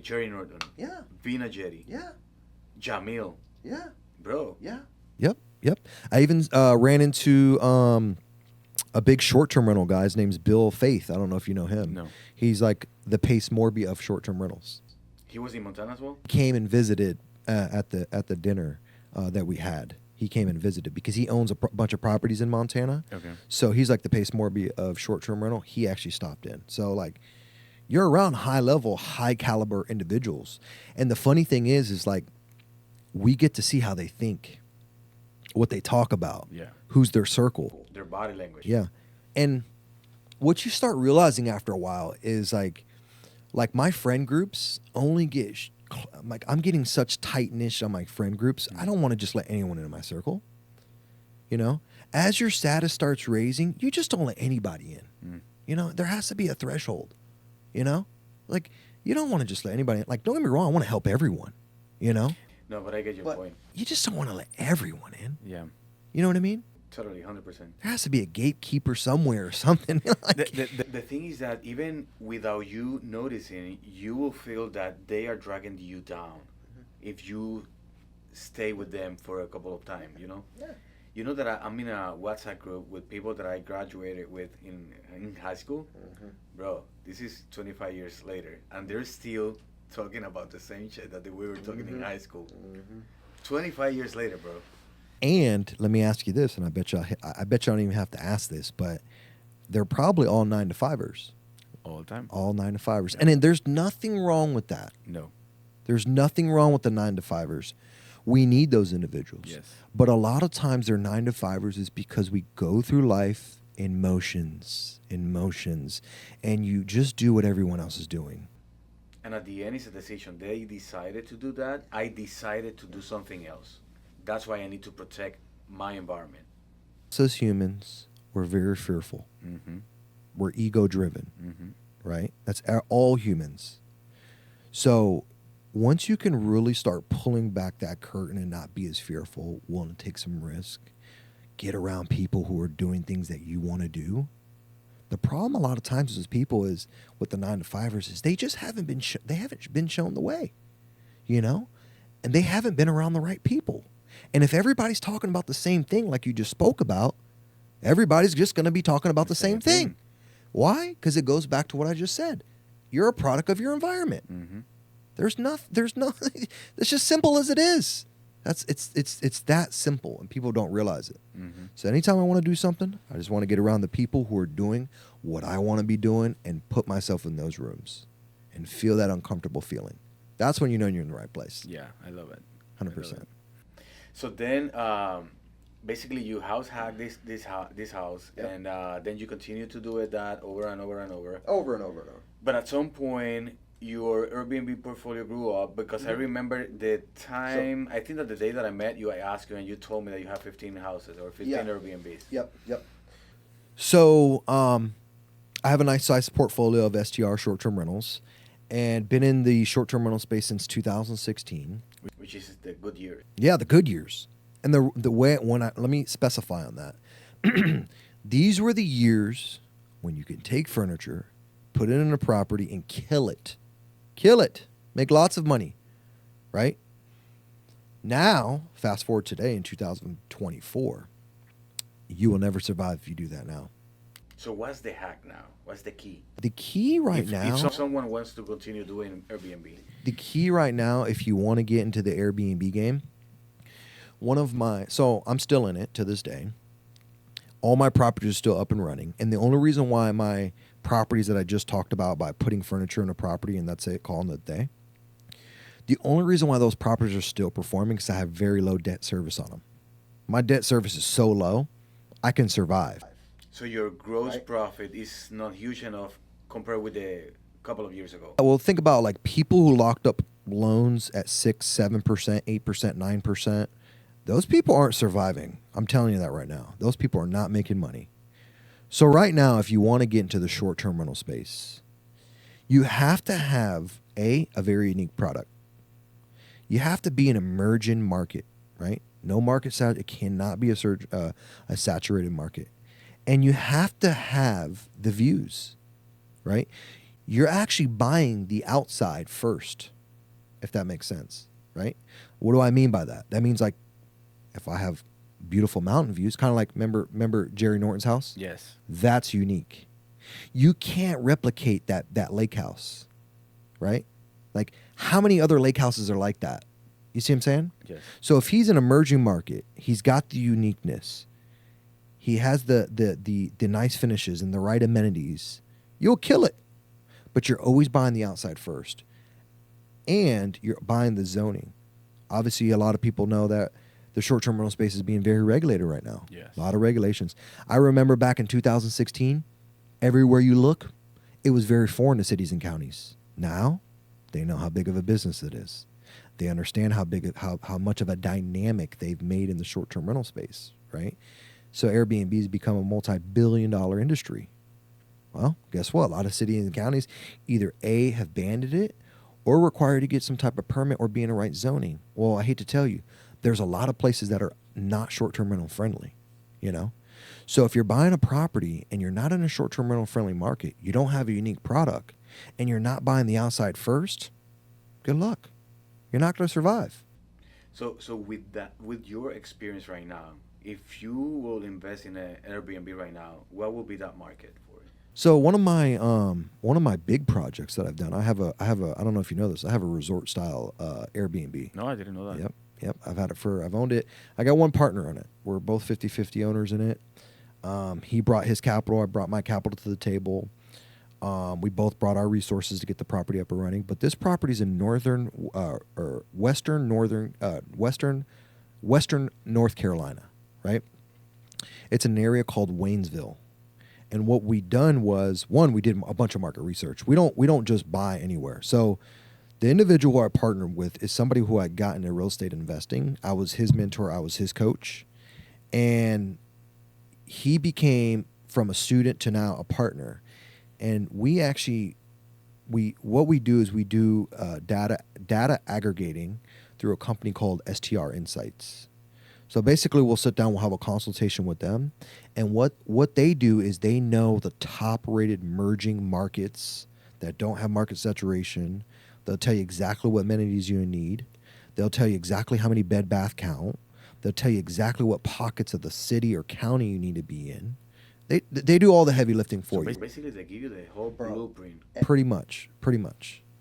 Jerry Norton, Yeah, Vina Jetty, yeah, Jamil, yeah. bro. Yeah. Yep. I even ran into a big short-term rental guy. His name's Bill Faith. I don't know if you know him. No. He's like the Pace Morby of short-term rentals. He was in Montana as well. Came and visited at the dinner that we had. He came and visited because he owns a bunch of properties in Montana. Okay. So he's like the Pace Morby of short-term rental. He actually stopped in. So like, you're around high-level, high-caliber individuals. And the funny thing is like, we get to see how they think, what they talk about, Yeah. who's their circle. Their body language. Yeah. And what you start realizing after a while is like my friend groups only get, like, I'm getting such tightness on my friend groups. I don't want to just let anyone into my circle. You know, as your status starts raising, you just don't let anybody in. Mm. You know, there has to be a threshold, you know, like you don't want to just let anybody in. Like, don't get me wrong. I want to help everyone, you know, No, but I get your point. you just don't want to let everyone in. Yeah. You know what I mean? Totally, 100%. There has to be a gatekeeper somewhere or something. Like, The thing is that even without you noticing, you will feel that they are dragging you down if you stay with them for a couple of times, you know? Yeah. You know that I'm in a WhatsApp group with people that I graduated with in high school. Bro, this is 25 years later, and they're still talking about the same shit that we were talking in high school. 25 years later, bro. And let me ask you this, and I bet you I don't even have to ask this, but they're probably all 9-to-5ers. All the time. All 9-to-5ers. And then there's nothing wrong with that. No. There's nothing wrong with the 9-to-5ers. We need those individuals. Yes. But a lot of times they're 9-to-5ers is because we go through life in motions, and you just do what everyone else is doing. And at the end, it's a decision. They decided to do that. I decided to do something else. That's why I need to protect my environment. So as humans, we're very fearful. Mm-hmm. We're ego-driven, Mm-hmm. right? That's all humans. So once you can really start pulling back that curtain and not be as fearful, willing to take some risk, get around people who are doing things that you want to do. The problem a lot of times with people is with the 9-to-5ers is they just haven't been they haven't been shown the way, you know, and they haven't been around the right people. And if everybody's talking about the same thing, like you just spoke about, everybody's just going to be talking about the same thing. Why? Because it goes back to what I just said. You're a product of your environment. Mm-hmm. There's nothing. It's just simple as it is. It's that simple, and people don't realize it. Mm-hmm. So anytime I want to do something, I just want to get around the people who are doing what I want to be doing and put myself in those rooms and feel that uncomfortable feeling. That's when you know you're in the right place. Yeah, I love it. 100%. So then basically you house hack this house, Yep. and then you continue to do it that over and over and over. Over and over and over. But at some point, your Airbnb portfolio grew up because I remember the time. I think that the day that I met you, I asked you, and you told me that you have 15 houses or 15 Yeah. Airbnbs. Yep. So I have a nice size portfolio of STR short-term rentals, and been in the short-term rental space since 2016. Which is the good year. Yeah, the good years. And the way let me specify on that. These were the years when you could take furniture, put it in a property, and kill it. Make lots of money, right? Now, fast forward today in 2024, you will never survive if you do that now. So what's the hack now? What's the key? The key right now, If someone wants to continue doing Airbnb. the key right now, if you want to get into the Airbnb game, so I'm still in it to this day. All my properties are still up and running. And the only reason why my properties that I just talked about by putting furniture in a property and that's it, calling it a day, the only reason why those properties are still performing is I have very low debt service on them. My debt service is so low, I can survive. So your gross profit is not huge enough compared with a couple of years ago. Well, think about like people who locked up loans at 6, 7%, 8%, 9%. Those people aren't surviving. I'm telling you that right now. Those people are not making money. So right now, if you want to get into the short-term rental space, you have to have a very unique product. You have to be an emerging market, right? No market it cannot be a saturated market. And you have to have the views, right? You're actually buying the outside first, if that makes sense, right? What do I mean by that? That means like if I have beautiful mountain views, kind of like remember Jerry Norton's house? Yes. That's unique. You can't replicate that lake house, right? Like how many other lake houses are like that? You see what I'm saying? Yes. So if he's an emerging market, he's got the uniqueness. He has the nice finishes and the right amenities. You'll kill it. But you're always buying the outside first. And you're buying the zoning. Obviously, a lot of people know that the short-term rental space is being very regulated right now. Yes. A lot of regulations. I remember back in 2016, everywhere you look, it was very foreign to cities and counties. Now, they know how big of a business it is. They understand how much of a dynamic they've made in the short-term rental space, right? So Airbnb has become a multi-billion-dollar industry. Well, guess what? A lot of cities and counties either A, have banned it, or require to get some type of permit or be in the right zoning. Well, I hate to tell you, there's a lot of places that are not short-term rental friendly, you know? So if you're buying a property and you're not in a short-term rental friendly market, you don't have a unique product, and you're not buying the outside first, good luck. You're not going to survive. So with your experience right now, if you will invest in an Airbnb right now, what will be that market for it? So one of my big projects that I've done, I have a I don't know if you know this, I have a resort style Airbnb. No, I didn't know that. Yep. I've owned it. I got one partner on it. We're both 50-50 owners in it. He brought his capital. I brought my capital to the table. We both brought our resources to get the property up and running. But this property is in western North Carolina, right? It's an area called Waynesville. And what we done was, one, we did a bunch of market research. We don't just buy anywhere. So the individual who I partnered with is somebody who I got into real estate investing. I was his mentor. I was his coach. And he became from a student to now a partner. And what we do is we do data aggregating through a company called STR Insights. So basically, we'll sit down, we'll have a consultation with them, and what they do is they know the top-rated emerging markets that don't have market saturation. They'll tell you exactly what amenities you need. They'll tell you exactly how many bed bath count. They'll tell you exactly what pockets of the city or county you need to be in. They do all the heavy lifting for you. Basically, they give you the whole blueprint. Pretty much,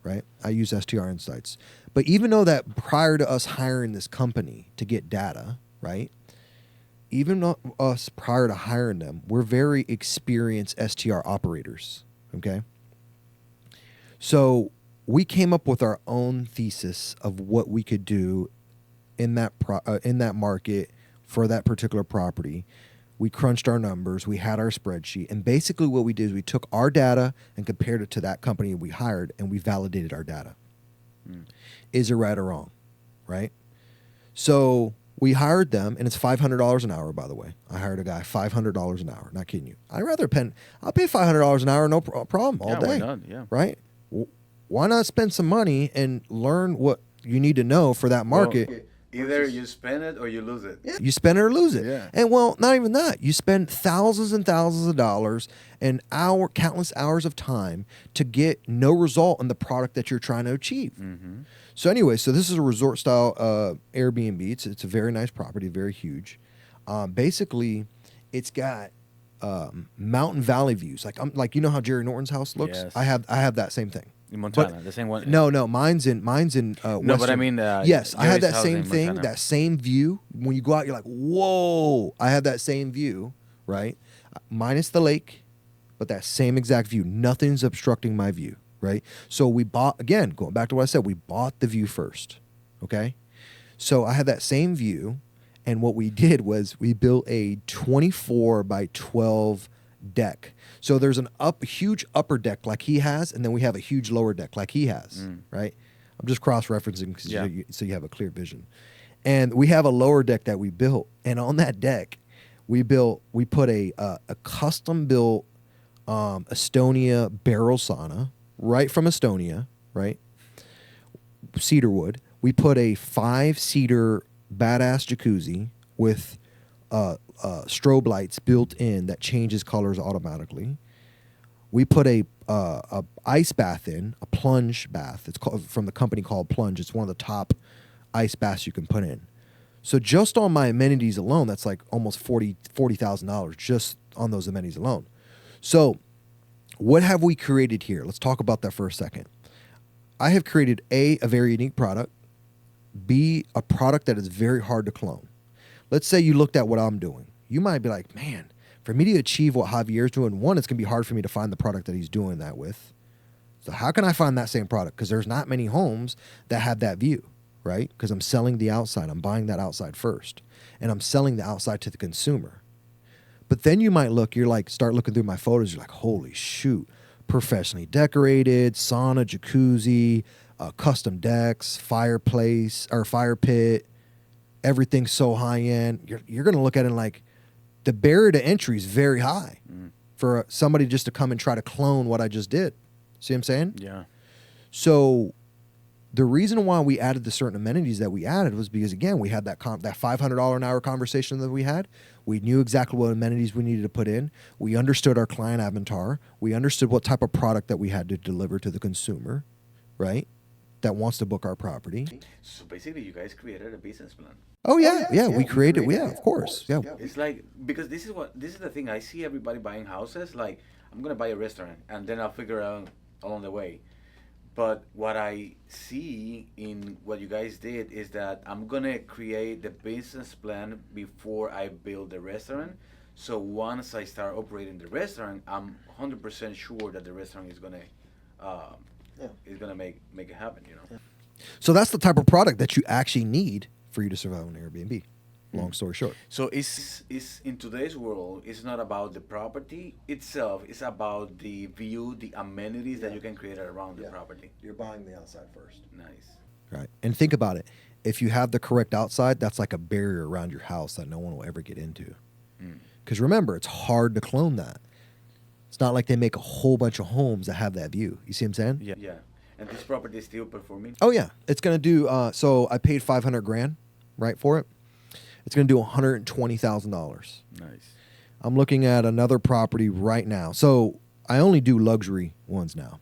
right? I use STR Insights. But even though that prior to us hiring this company to get data, right? Even us prior to hiring them, we're very experienced STR operators, okay? So we came up with our own thesis of what we could do in that market for that particular property. We crunched our numbers. We had our spreadsheet. And basically what we did is we took our data and compared it to that company we hired, and we validated our data. Is it right or wrong? Right? So we hired them, and it's $500 an hour, by the way. I hired a guy, $500 an hour. Not kidding you. I'll pay $500 an hour, no problem, all day. Why not? Yeah. Right? Why not spend some money and learn what you need to know for that market? Well, either you spend it or you lose it. Yeah. You spend it or lose it. Yeah. And well, not even that. You spend thousands and thousands of dollars and countless hours of time to get no result in the product that you're trying to achieve. Mm-hmm. So anyway, so this is a resort style Airbnb. It's a very nice property, very huge. Basically, it's got mountain valley views. Like you know how Jerry Norton's house looks? Yes. I have that same thing. In Montana, the same one. No, mine's in No, but I mean, yes, I had Jerry's that house same in thing, Montana. that same view. When you go out, you're like, whoa! I have that same view, right? Minus the lake, but that same exact view. Nothing's obstructing my view, right? So we bought, again, going back to what I said, we bought the view first, okay? So I had that same view, and what we did was we built a 24 by 12 deck. So there's huge upper deck like he has, and then we have a huge lower deck like he has, right? I'm just cross-referencing so you have a clear vision. And we have a lower deck that we built, and on that deck, we put a custom-built Estonia barrel sauna right from Estonia, right? Cedar wood. We put a 5-seater badass jacuzzi with strobe lights built in that changes colors automatically. We put a ice bath in, a plunge bath. It's called from the company called Plunge. It's one of the top ice baths you can put in. So just on my amenities alone, that's like almost $40,000 just on those amenities alone. So what have we created here? Let's talk about that for a second. I have created a very unique product, B, a product that is very hard to clone. Let's say you looked at what I'm doing. You might be like, man, for me to achieve what Javier's doing, one, it's going to be hard for me to find the product that he's doing that with. So how can I find that same product? Because there's not many homes that have that view, right? Because I'm selling the outside. I'm buying that outside first. And I'm selling the outside to the consumer. But then you might start looking through my photos. You're like, holy shoot, professionally decorated, sauna, jacuzzi, custom decks, fireplace or fire pit. Everything's so high end. You're going to look at it like the barrier to entry is very high for somebody just to come and try to clone what I just did. See what I'm saying? Yeah. So the reason why we added the certain amenities that we added was because, again, we had that $500 an hour conversation that we had. We knew exactly what amenities we needed to put in. We understood our client avatar. We understood what type of product that we had to deliver to the consumer, right, that wants to book our property. So basically, you guys created a business plan. Oh, yeah, we created, of course. Yeah. It's like, because this is the thing. I see everybody buying houses. Like, I'm going to buy a restaurant, and then I'll figure out along the way. But what I see in what you guys did is that I'm going to create the business plan before I build the restaurant. So once I start operating the restaurant, I'm 100% sure that the restaurant is going to make it happen, you know. Yeah. So that's the type of product that you actually need for you to survive on Airbnb. Long story short. So it's in today's world, it's not about the property itself. It's about the view, the amenities that you can create around the property. You're buying the outside first. Nice. Right. And think about it. If you have the correct outside, that's like a barrier around your house that no one will ever get into. Because remember, it's hard to clone that. It's not like they make a whole bunch of homes that have that view. You see what I'm saying? Yeah. And this property is still performing? Oh, yeah. It's going to do, so I paid $500,000, right, for it. It's going to do $120,000. Nice. I'm looking at another property right now. So I only do luxury ones now.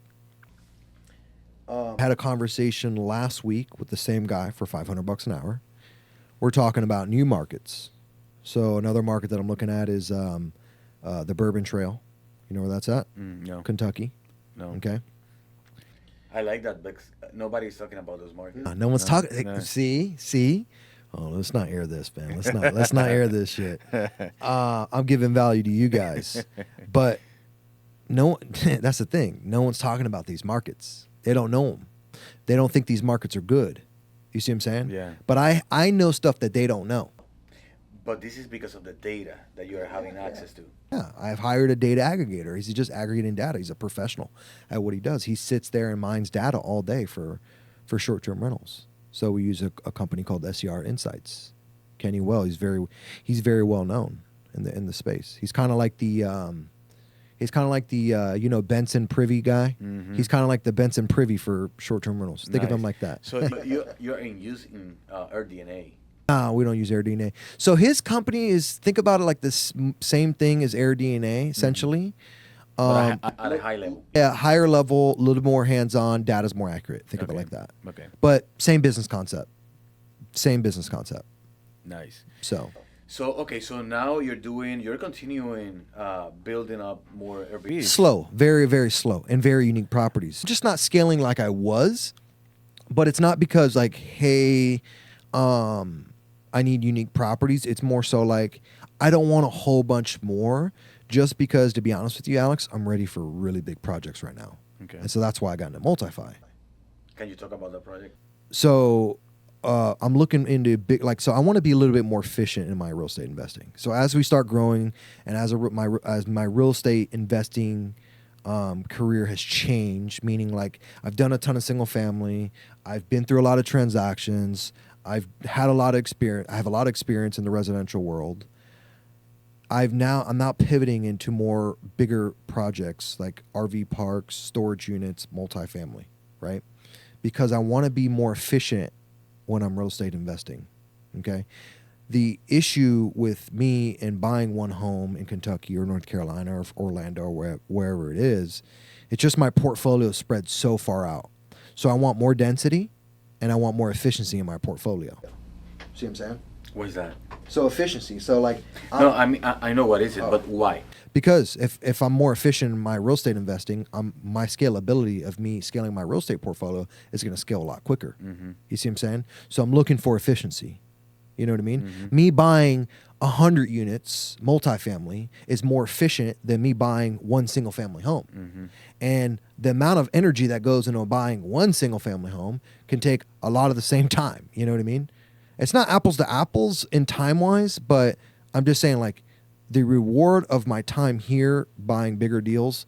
Had a conversation last week with the same guy for $500 an hour. We're talking about new markets. So another market that I'm looking at is the Bourbon Trail. You know where that's at? No. Kentucky. No. Okay. I like that, but nobody's talking about those markets. No one's talking. No. See. Oh, let's not air this, man. Let's not air this shit. I'm giving value to you guys, but no. That's the thing. No one's talking about these markets. They don't know them. They don't think these markets are good. You see what I'm saying? Yeah. But I know stuff that they don't know. But this is because of the data that you are having access to. Yeah, I've hired a data aggregator. He's just aggregating data. He's a professional at what he does. He sits there and mines data all day for short-term rentals. So we use a company called SER Insights. Kenny Well, he's very well known in the space. He's kind of like the Benson Privy guy. Mm-hmm. He's kind of like the Benson Privy for short-term rentals. Think of Nice. him like that. So you're in using AirDNA. We don't use AirDNA. So his company think about it like this same thing as AirDNA, essentially. But at a high level. Yeah, higher level, a little more hands-on, data's more accurate. Think of it like that. Okay. But same business concept. Same business concept. Nice. So So now you're continuing building up more Airbnb. slow, very, very slow, and very unique properties. Just not scaling like I was, but it's not because like, hey, I need unique properties. It's more so like I don't want a whole bunch more just because, to be honest with you, Alex, I'm ready for really big projects right now. Okay. And so that's why I got into Multify. Can you talk about that project? So I'm looking into big, so I want to be a little bit more efficient in my real estate investing. So as we start growing and as my real estate investing career has changed, meaning like I've done a ton of single family, I've been through a lot of transactions, I've had a lot of experience. I have a lot of experience in the residential world. I'm now pivoting into more bigger projects like RV parks, storage units, multifamily, right? Because I want to be more efficient when I'm real estate investing. Okay. The issue with me and buying one home in Kentucky or North Carolina or Orlando or wherever it is, it's just my portfolio spread so far out. So I want more density and I want more efficiency in my portfolio. See what I'm saying? What is that? So efficiency. So like, No, I mean I know what is it, but why? because if I'm more efficient in my real estate investing, my scalability of me scaling my real estate portfolio is going to scale a lot quicker. Mm-hmm. You see what I'm saying? So I'm looking for efficiency. You know what I mean? Mm-hmm. Me buying 100 units, multifamily, is more efficient than me buying one single family home. Mm-hmm. And the amount of energy that goes into buying one single family home can take a lot of the same time. You know what I mean? It's not apples to apples in time wise, but I'm just saying like the reward of my time here buying bigger deals,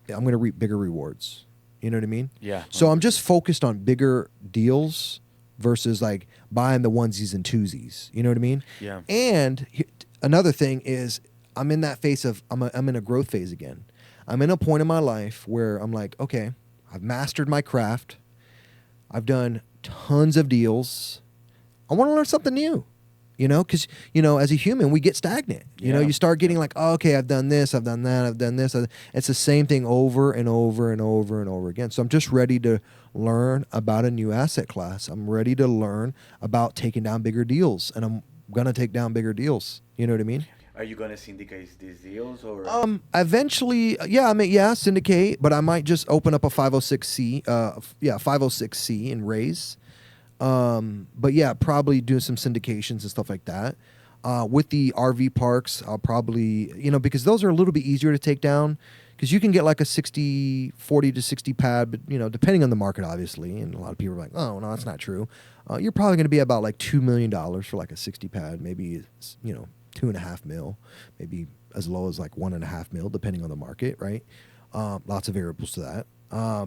I'm going to reap bigger rewards. You know what I mean? Yeah. So I'm just focused on bigger deals versus like buying the onesies and twosies. You know what I mean? Yeah. And another thing is I'm in that phase of, I'm in a growth phase again. I'm in a point in my life where I'm like, okay, I've mastered my craft. I've done tons of deals. I want to learn something new, you know, because, you know, as a human, we get stagnant. You know, Yeah. you start getting like, oh, okay, I've done this, I've done that, I've done this. It's the same thing over and over and over and over again. So I'm just ready to learn about a new asset class. I'm ready to learn about taking down bigger deals, and I'm going to take down bigger deals. You know what I mean? Are you gonna syndicate these deals or? Eventually, yeah, syndicate, but I might just open up a 506c, 506c and raise. But yeah, probably do some syndications and stuff like that. With the RV parks, I'll probably, you know, because those are a little bit easier to take down because you can get like a 40 to 60 pad, but, you know, depending on the market, obviously. And a lot of people are like, oh, no, that's not true. You're probably going to be about like $2 million for like a 60 pad, maybe, you know, 2.5 mil, maybe as low as like 1.5 mil, depending on the market, right? Lots of variables to that.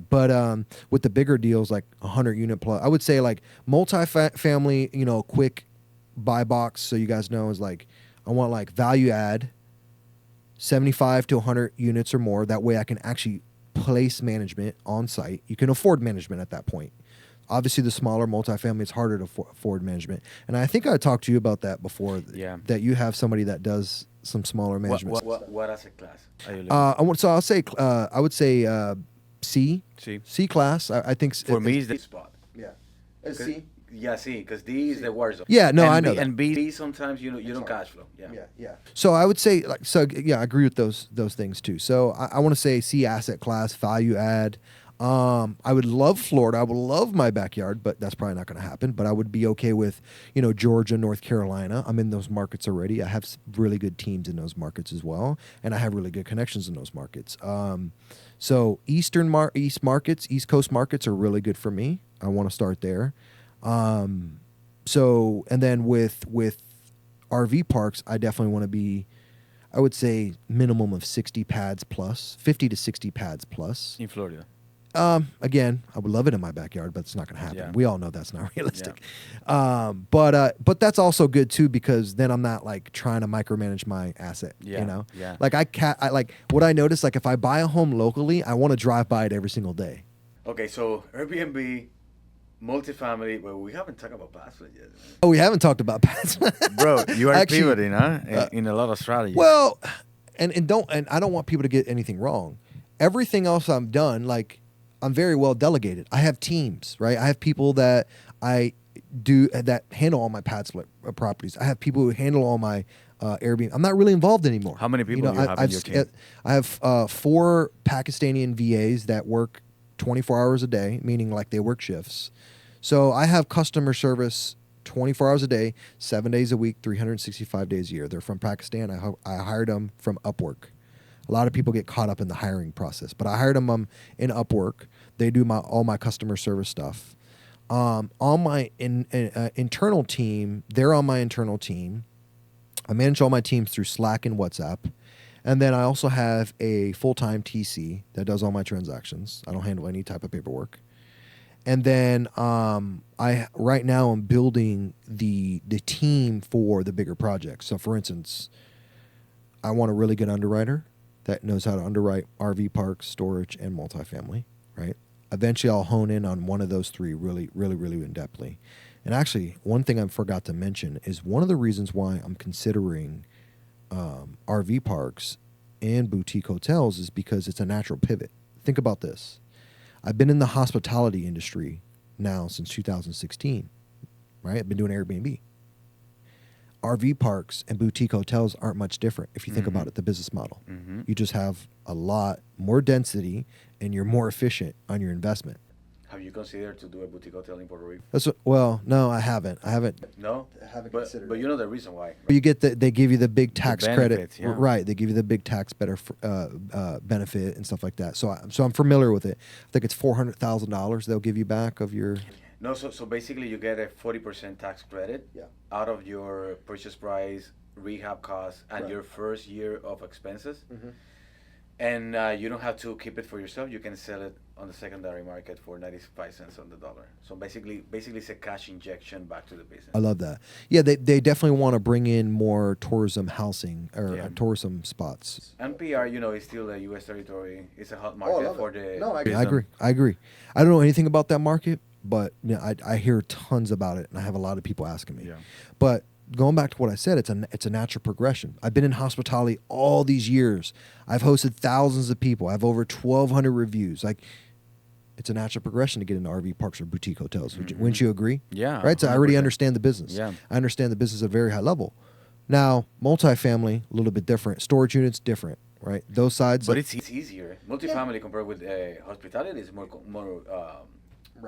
But with the bigger deals, like 100 unit plus, I would say like multi-family, you know, quick buy box. So you guys know is like, I want like value add 75 to 100 units or more. That way I can actually place management on site. You can afford management at that point. Obviously, the smaller multifamily, it's harder to afford management. And I think I talked to you about that before. Yeah. That you have somebody that does some smaller management. What asset class? Are you looking- So I'll say, I would say C. See, C class. I think for me, is the Sweet spot. yeah. C? Yeah, C, because D is the war zone. Yeah, no, and I know B, that. and B. B sometimes you don't cash flow. Yeah. Yeah. So I would say like I agree with those things too. So I want to say C asset class, value add. I would love Florida. I would love my backyard, but that's probably not going to happen. But I would be okay with, you know, Georgia, North Carolina. I'm in those markets already. I have really good teams in those markets as well, and I have really good connections in those markets. So East Coast markets are really good for me. I want to start there. So and then with RV parks, I definitely want to be, I would say, minimum of 60 pads plus, 50 to 60 pads plus. In Florida. Again, I would love it in my backyard, but it's not going to happen. Yeah. We all know that's not realistic. But that's also good too, because then I'm not like trying to micromanage my asset. Yeah, You know, yeah. like I like what I notice. Like if I buy a home locally, I want to drive by it every single day. Okay, so Airbnb, multifamily. Well, we haven't talked about PadSplit yet. Oh, we haven't talked about pads. Bro, you are Actually, pivoting, huh? In a lot of strategies. Well, and I don't want people to get anything wrong. Everything else I'm done, like I'm very well delegated. I have teams, right? I have people that I do that handle all my PadSplit properties. I have people who handle all my Airbnb. I'm not really involved anymore. How many people do you have in your team? I have 4 Pakistani VAs that work 24 hours a day, meaning like they work shifts. So I have customer service 24 hours a day, 7 days a week, 365 days a year. They're from Pakistan. I hired them from Upwork. A lot of people get caught up in the hiring process, but I hired them in Upwork. They do all my customer service stuff. On my internal team, they're on my internal team. I manage all my teams through Slack and WhatsApp. And then I also have a full-time TC that does all my transactions. I don't handle any type of paperwork. And then right now I'm building the team for the bigger projects. So for instance, I want a really good underwriter that knows how to underwrite RV parks, storage, and multifamily, right? Eventually I'll hone in on one of those 3 really, really, really in-depthly. And actually, one thing I forgot to mention is one of the reasons why I'm considering RV parks and boutique hotels is because it's a natural pivot. Think about this. I've been in the hospitality industry now since 2016, right? I've been doing Airbnb. RV parks and boutique hotels aren't much different if you think about it, the business model. Mm-hmm. You just have a lot more density and you're more efficient on your investment. Have you considered to do a boutique hotel in Puerto Rico? Well, no, I haven't. No? I haven't But considered you it. know the reason why. You get they give you the big tax benefits, credit, yeah. right? They give you the big tax benefit and stuff like that. So I'm familiar with it. I think it's $400,000 they'll give you back of your. No, so basically you get a 40% tax credit out of your purchase price, rehab costs, and your first year of expenses. Mm-hmm. And you don't have to keep it for yourself. You can sell it on the secondary market for 95 cents on the dollar. So basically it's a cash injection back to the business. I love that. Yeah, they definitely want to bring in more tourism housing or tourism spots. NPR, is still a U.S. territory. It's a hot market for the. No, I agree. I don't know anything about that market, but I hear tons about it, and I have a lot of people asking me. Yeah. But going back to what I said, it's a natural progression. I've been in hospitality all these years. I've hosted thousands of people. I have over 1,200 reviews. Like, it's a natural progression to get into RV parks or boutique hotels. Wouldn't you agree? Yeah. Right? So I already 100%. understand the business. Yeah. I understand the business at a very high level. Now, multifamily, a little bit different. Storage units, different, right? Those sides. But it's easier. Multifamily compared with hospitality is more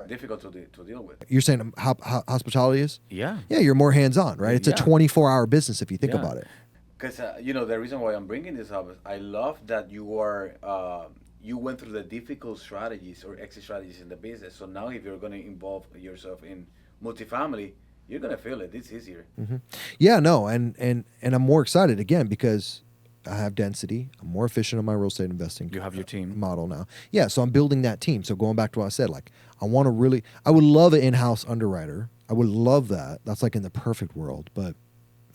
difficult to deal with. You're saying hospitality is? Yeah. Yeah, you're more hands-on, right? It's a Yeah. 24-hour business if you think Yeah. about it. Because the reason why I'm bringing this up is I love that you are you went through the difficult strategies or exit strategies in the business. So now if you're going to involve yourself in multifamily, you're going to feel it. It's easier. Mm-hmm. Yeah, no, and I'm more excited again because I have density. I'm more efficient on my real estate investing. You have your team. Model now. Yeah, so I'm building that team. So going back to what I said, like I would love an in-house underwriter. I would love that. That's like in the perfect world, but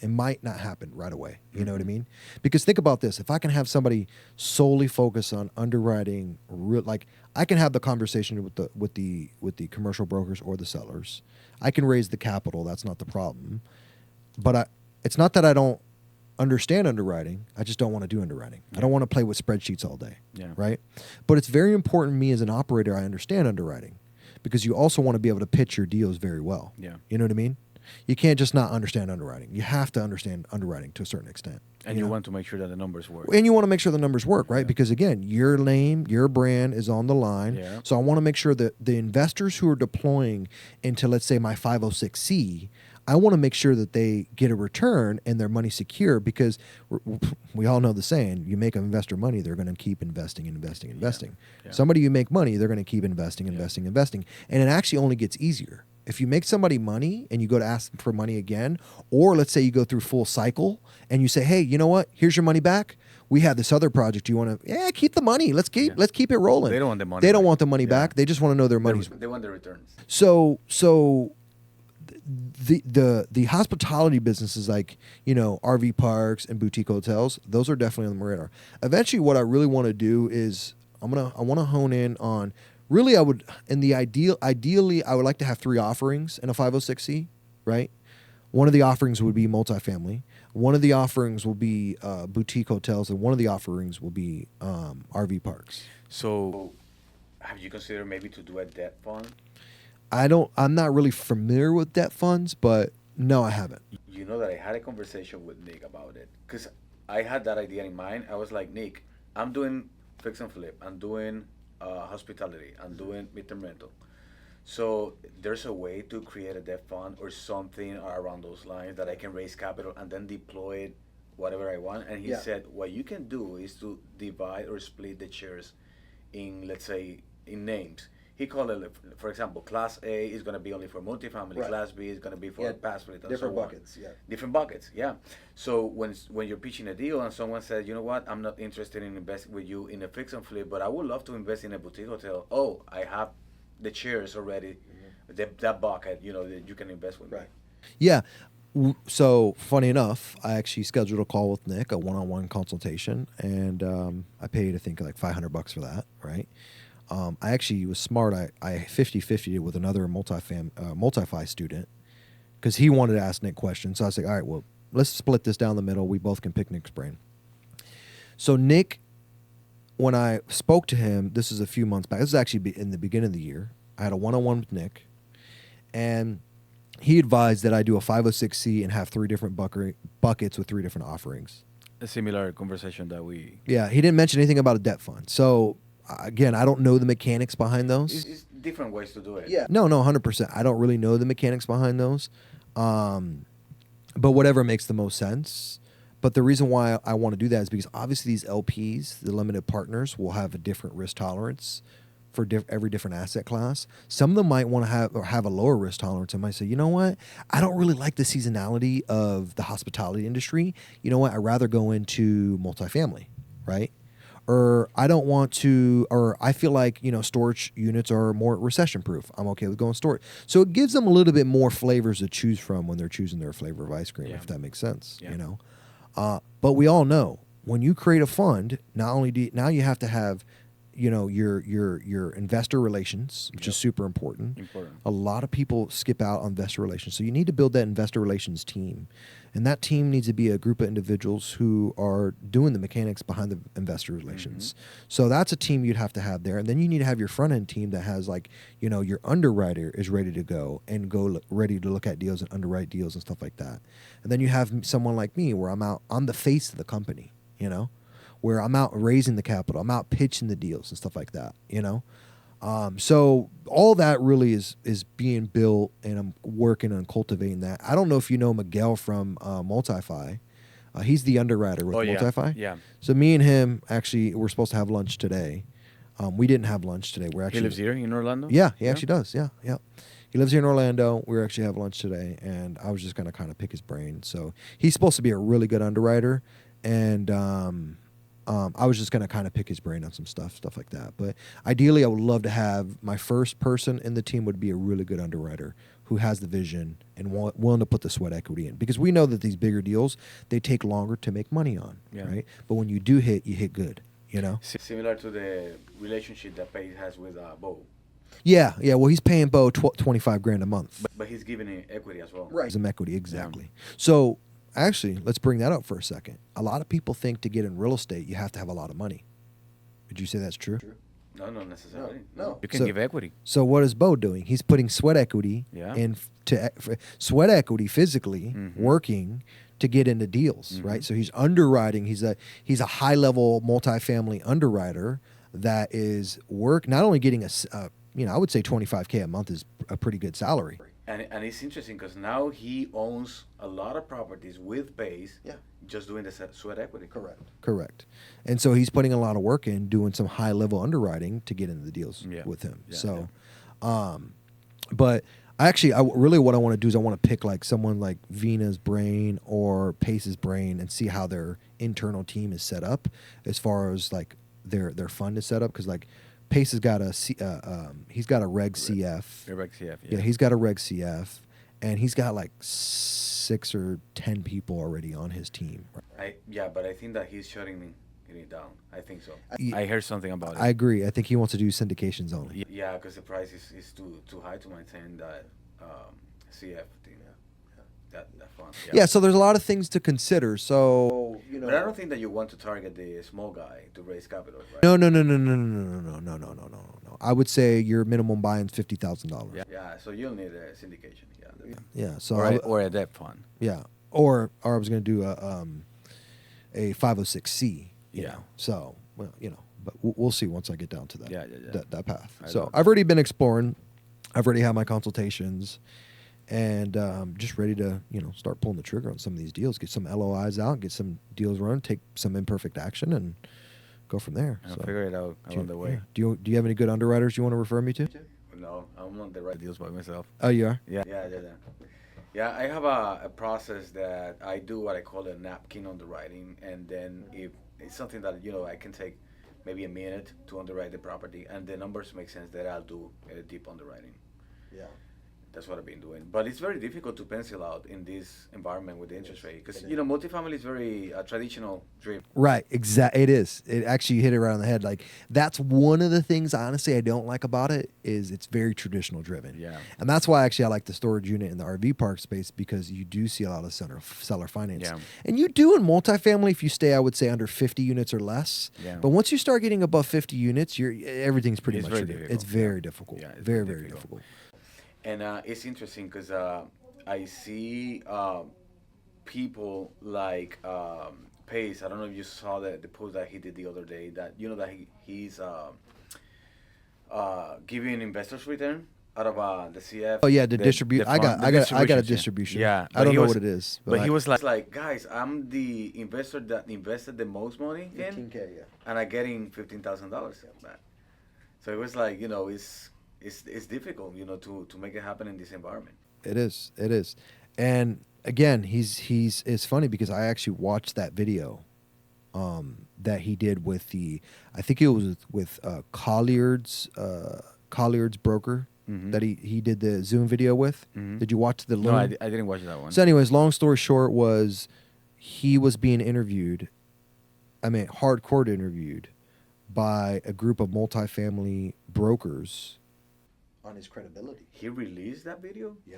it might not happen right away. You know what I mean? Because think about this. If I can have somebody solely focus on underwriting, like I can have the conversation with the commercial brokers or the sellers. I can raise the capital. That's not the problem. But it's not that I don't understand underwriting. I just don't want to do underwriting. I don't want to play with spreadsheets all day. Yeah. Right? But it's very important to me as an operator, I understand underwriting because you also want to be able to pitch your deals very well. Yeah. You know what I mean? You can't just not understand underwriting. You have to understand underwriting to a certain extent. And you want to make sure that the numbers work. And you want to make sure the numbers work, right? Because again, your name, your brand is on the line. Yeah. So I want to make sure that the investors who are deploying into, let's say, my 506C, I want to make sure that they get a return and their money secure because we all know the saying, you make an investor money, they're going to keep investing. Yeah. Somebody you make money, they're going to keep investing. And it actually only gets easier. If you make somebody money and you go to ask them for money again, or let's say you go through full cycle and you say, hey, you know what? Here's your money back. We have this other project. You want to? Yeah, keep the money. Let's keep it rolling. They don't want the money. They don't back. want the money back. They just want to know their money's. They want the returns. So the hospitality businesses like, you know, RV parks and boutique hotels, those are definitely on the radar. Eventually, what I really want to do is I want to hone in on. Really, ideally, I would like to have 3 offerings in a 506c, right? One of the offerings would be multifamily. One of the offerings will be boutique hotels, and one of the offerings will be RV parks. So, have you considered maybe to do a debt fund? I'm not really familiar with debt funds, but no, I haven't. You know that I had a conversation with Nick about it because I had that idea in mind. I was like, Nick, I'm doing fix and flip. I'm doing hospitality. I'm doing midterm rental. So there's a way to create a debt fund or something around those lines that I can raise capital and then deploy it whatever I want. And he said, what you can do is to divide or split the shares in, let's say, in names. He called it, for example, Class A is going to be only for multifamily. Right. Class B is going to be for PadSplit. Different buckets, Different buckets, yeah. So when you're pitching a deal and someone says, you know what, I'm not interested in investing with you in a fix and flip, but I would love to invest in a boutique hotel. Oh, I have the shares already, that bucket, you know, that you can invest with. Right. Yeah. So funny enough, I actually scheduled a call with Nick, a one-on-one consultation, and I paid, I think, like $500 for that, right? I actually was smart. I 50-50 it with another multi-fi student because he wanted to ask Nick questions. So I was like, all right, well, let's split this down the middle. We both can pick Nick's brain. So Nick, when I spoke to him, this is a few months back. This is actually in the beginning of the year. I had a one-on-one with Nick, and he advised that I do a 506c and have 3 different buckets with 3 different offerings. A similar conversation that we... Yeah, he didn't mention anything about a debt fund. So... Again, I don't know the mechanics behind those. It's different ways to do it. Yeah. No, 100%. I don't really know the mechanics behind those. But whatever makes the most sense. But the reason why I want to do that is because obviously these LPs, the limited partners, will have a different risk tolerance for every different asset class. Some of them might want to have a lower risk tolerance and might say, you know what? I don't really like the seasonality of the hospitality industry. You know what? I'd rather go into multifamily, right? Or I don't want to, or I feel like, you know, storage units are more recession proof. I'm okay with going storage. So it gives them a little bit more flavors to choose from when they're choosing their flavor of ice cream, if that makes sense, you know. But we all know when you create a fund, not only now you have to have, you know, your investor relations, which is super important. A lot of people skip out on investor relations. So you need to build that investor relations team. And that team needs to be a group of individuals who are doing the mechanics behind the investor relations. So that's a team you'd have to have there. And then you need to have your front end team that has, like, you know, your underwriter is ready to go and ready to look at deals and underwrite deals and stuff like that. And then you have someone like me where I'm the face of the company, you know, where I'm out raising the capital, I'm out pitching the deals and stuff like that, you know. So all that really is being built, and I'm working on cultivating that. I don't know if you know Miguel from Multify. He's the underwriter with Multify. Yeah. So me and him actually we're supposed to have lunch today. We didn't have lunch today. He lives here in Orlando? Yeah, he actually does. Yeah. He lives here in Orlando. We're actually having lunch today, and I was just going to kind of pick his brain. So he's supposed to be a really good underwriter, and I was just going to kind of pick his brain on some stuff like that. But ideally, I would love to have my first person in the team would be a really good underwriter who has the vision and willing to put the sweat equity in. Because we know that these bigger deals, they take longer to make money on, right? But when you do hit, you hit good, you know? Similar to the relationship that Paige has with Bo. Yeah. Well, he's paying Bo $25,000 a month. But he's giving him equity as well. Right. Some equity, exactly. So... Actually, let's bring that up for a second. A lot of people think to get in real estate, you have to have a lot of money. Would you say that's true? No, not necessarily. No. You can give equity. So what is Bo doing? He's putting sweat equity in sweat equity physically working to get into deals, right? So he's underwriting. He's a high level multifamily underwriter that is not only getting I would say $25,000 a month is a pretty good salary. And it's interesting because now he owns a lot of properties with base, just doing the sweat equity. Correct. And so he's putting a lot of work in doing some high level underwriting to get into the deals with him. But Really what I want to do is I want to pick like someone like Vina's brain or Pace's brain and see how their internal team is set up as far as like their fund is set up, because like Pace has got he's got a Reg CF. Reg CF, Yeah, he's got a Reg CF, and he's got like 6 or 10 people already on his team. But I think that he's shutting it down. I think so. I heard something about it. I agree. I think he wants to do syndications only. Yeah, because the price is too high to maintain that CF thing. That fund. Yeah, so there's a lot of things to consider. So, But I don't think that you want to target the small guy to raise capital, right? No. I would say your minimum buy-in is $50,000. Yeah, so you'll need a syndication. Yeah. So or a debt fund. Yeah, or I was going to do a 506C. You know. So but we'll see once I get down to that that path. So I've already been exploring. I've already had my consultations, and just ready to start pulling the trigger on some of these deals, get some LOIs out, get some deals run, take some imperfect action, and go from there. I'll figure it out along the way. Yeah. Do you have any good underwriters you want to refer me to? No, I'm on the right deals by myself. Oh, you are? Yeah. I have a process that I do what I call a napkin underwriting, and then if it's something that I can take maybe a minute to underwrite the property, and the numbers make sense, that I'll do a deep underwriting. Yeah. That's what I've been doing. But it's very difficult to pencil out in this environment with the interest rate, because multifamily is very traditional driven. Right, exactly. It is. It actually, you hit it right on the head. Like, that's one of the things, honestly, I don't like about it, is it's very traditional driven. Yeah. And that's why actually I like the storage unit in the RV park space, because you do see a lot of seller finance. Yeah. And you do in multifamily if you stay, I would say, under 50 units or less. Yeah. But once you start getting above 50 units, everything's pretty much difficult. It's very difficult. Yeah, very, very difficult. And it's interesting because I see people like Pace. I don't know if you saw the post that he did the other day, that that he's giving investors return out of the CF. Oh yeah, the distribution. I got a distribution. Yeah, I don't know what it is. But he was like, guys, I'm the investor that invested the most money in, 15K, yeah, and I'm getting $15,000 back. So it was like, it's difficult, to make it happen in this environment. It is. And again, it's funny because I actually watched that video that he did with I think it was with Colliard's broker, mm-hmm, that he did the Zoom video with. Mm-hmm. Did you watch the No, I didn't watch that one. So anyways, long story short was he was being interviewed, hardcore interviewed by a group of multifamily brokers on his credibility. He released that video? Yeah.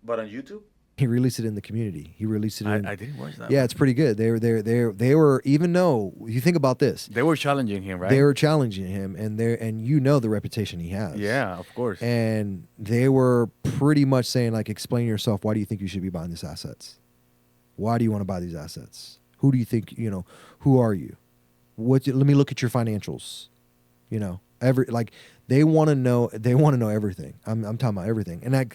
But on YouTube? He released it in the community. He released it in... I didn't watch that. Yeah, it's pretty good. They were, even though, you think about this. They were challenging him, right? They were challenging him, and the reputation he has. Yeah, of course. And they were pretty much saying, like, explain yourself. Why do you think you should be buying these assets? Why do you want to buy these assets? Who do you think, who are you? Let me look at your financials. They want to know everything. I'm talking about everything. And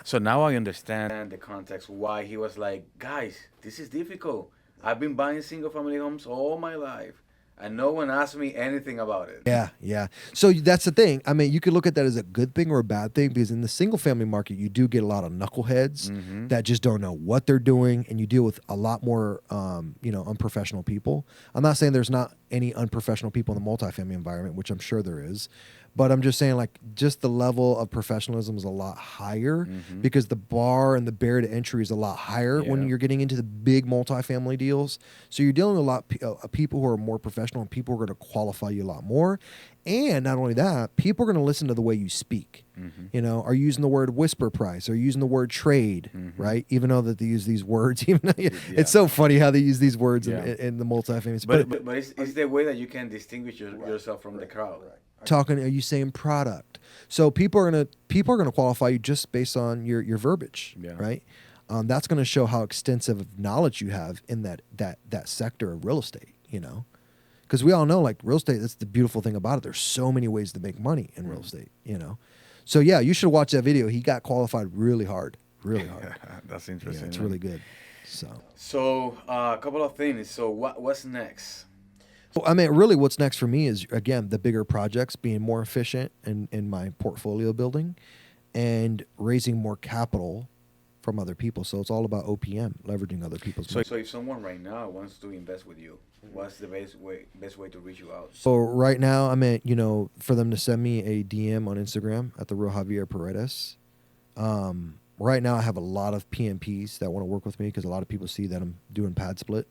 so now I understand the context why he was like, guys, this is difficult. I've been buying single family homes all my life, and no one asked me anything about it. Yeah. So that's the thing. You could look at that as a good thing or a bad thing, because in the single family market, you do get a lot of knuckleheads, mm-hmm, that just don't know what they're doing, and you deal with a lot more, unprofessional people. I'm not saying there's not any unprofessional people in the multifamily environment, which I'm sure there is. But I'm just saying, like, just the level of professionalism is a lot higher, mm-hmm, because the bar and the barrier to entry is a lot higher when you're getting into the big multifamily deals. So you're dealing with a lot of people who are more professional, and people who are going to qualify you a lot more. And not only that, people are going to listen to the way you speak. Mm-hmm. Are you using the word whisper price? Are you using the word trade? Mm-hmm. Right? Even though that they use these words, it's so funny how they use these words in the multifamily. But it's the way that you can distinguish yourself from the crowd. Right. Are you saying product? So people are gonna qualify you just based on your verbiage, right? That's gonna show how extensive of knowledge you have in that sector of real estate, because we all know, like, real estate, that's the beautiful thing about it. There's so many ways to make money in real estate, So yeah, you should watch that video. He got qualified really hard. That's interesting. Yeah, it's really good. So a couple of things. So what's next? Really what's next for me is, again, the bigger projects, being more efficient in my portfolio building, and raising more capital from other people. So it's all about OPM, leveraging other people's money. So if someone right now wants to invest with you, what's the best way to reach you out? So right now, I'm at, for them to send me a DM on Instagram at the real Javier Paredes. Right now, I have a lot of PMPs that want to work with me because a lot of people see that I'm doing PadSplit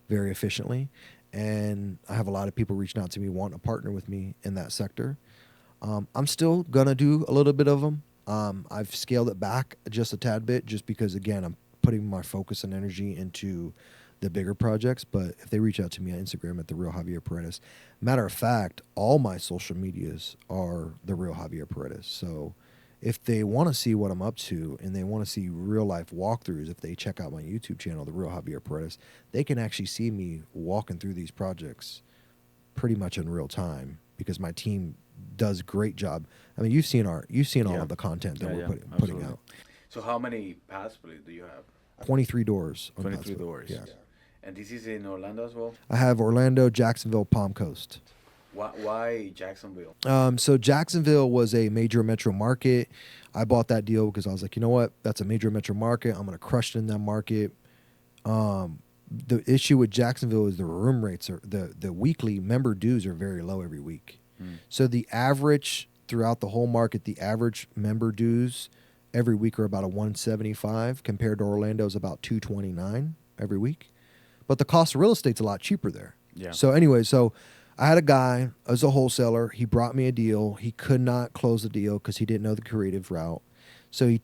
very efficiently. And I have a lot of people reaching out to me wanting to partner with me in that sector. I'm still going to do a little bit of them. I've scaled it back just a tad bit just because, again, I'm putting my focus and energy into the bigger projects. But if they reach out to me on Instagram at the real Javier Paredes, matter of fact, all my social medias are the real Javier Paredes. So if they want to see what I'm up to and they want to see real life walkthroughs, if they check out my YouTube channel, the real Javier Paredes, they can actually see me walking through these projects pretty much in real time because my team does a great job. I mean, you've seen all of the content that we're putting out. So how many PadSplit do you have? 23 doors. 23 doors. Yeah. And this is in Orlando as well? I have Orlando, Jacksonville, Palm Coast. Why Jacksonville? So Jacksonville was a major metro market. I bought that deal because I was like, you know what? That's a major metro market. I'm going to crush it in that market. The issue with Jacksonville is the room rates are the weekly member dues are very low every week. So the average throughout the whole market, the average member dues every week are about a 175 compared to Orlando's about 229 every week. But the cost of real estate's a lot cheaper there. Yeah. So anyway, I had a guy as a wholesaler. He brought me a deal. He could not close the deal because he didn't know the creative route. So he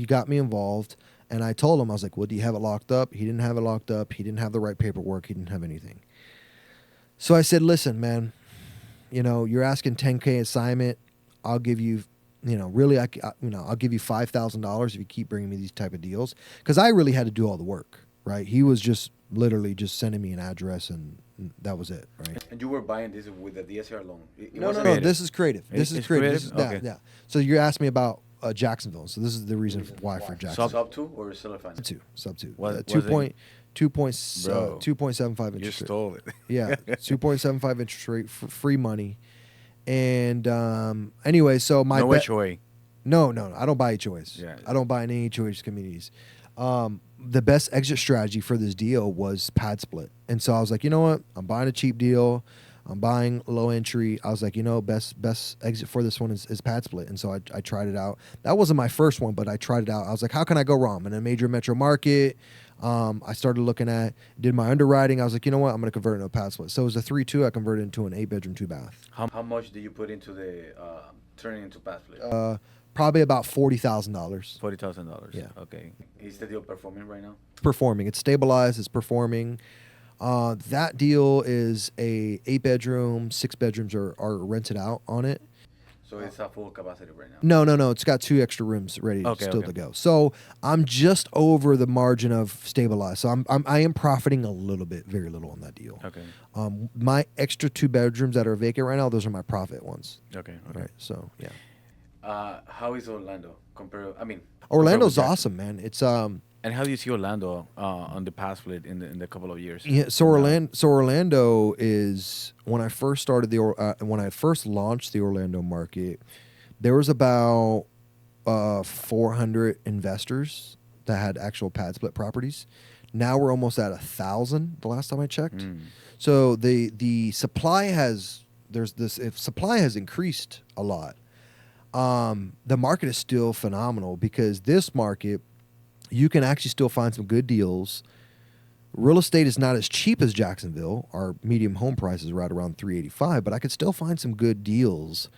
got me involved, and I told him, I was like, well, do you have it locked up? He didn't have it locked up. He didn't have the right paperwork. He didn't have anything. So I said, listen, man, you're asking $10K assignment. I'll give you, really, I'll give you $5,000 if you keep bringing me these type of deals. Because I really had to do all the work, right? He was just literally just sending me an address and that was it, right? And you were buying this with the DSCR loan? No, this is creative. This is creative. This is okay. yeah. So you're asking me about Jacksonville. So this is the reason why for Jacksonville. Sub 2 or seller finance? Sub 2. What 2.75 interest You rate. stole it. Yeah, 2.75 interest rate for free money. And anyway, so my No HOA. No, I don't buy HOAs. Yeah. I don't buy any HOH communities. The best exit strategy for this deal was PadSplit. And so I was like, you know what? I'm buying a cheap deal. I'm buying low entry. I was like, best exit for this one is PadSplit. And so I tried it out. That wasn't my first one, but I tried it out. I was like, how can I go wrong? I'm in a major metro market. I started did my underwriting. I was like, you know what? I'm going to convert it into a PadSplit. So it was a 3-2. I converted it into an 8-bedroom, 2-bath. How much did you put into the turning into PadSplit? Probably about $40,000. $40,000. Yeah. Okay. Is the deal performing right now? Performing. It's stabilized. It's performing. That deal is a 8-bedroom, 6 bedrooms are rented out on it. So it's a full capacity right now? No. It's got 2 extra rooms ready to go. So I'm just over the margin of stabilized. So I am profiting a little bit, very little on that deal. Okay. My extra 2 bedrooms that are vacant right now, those are my profit ones. Okay. Right. So yeah. How is Orlando compared? Orlando's awesome, man. It's And how do you see Orlando on the PadSplit in the couple of years? Yeah, so Orlando is when I first started when I first launched the Orlando market, there was about 400 investors that had actual PadSplit properties. Now we're almost at 1,000. The last time I checked, so the supply has supply has increased a lot. The market is still phenomenal because this market, you can actually still find some good deals. Real estate is not as cheap as Jacksonville. Our medium home price is right around $385, but I could still find some good deals.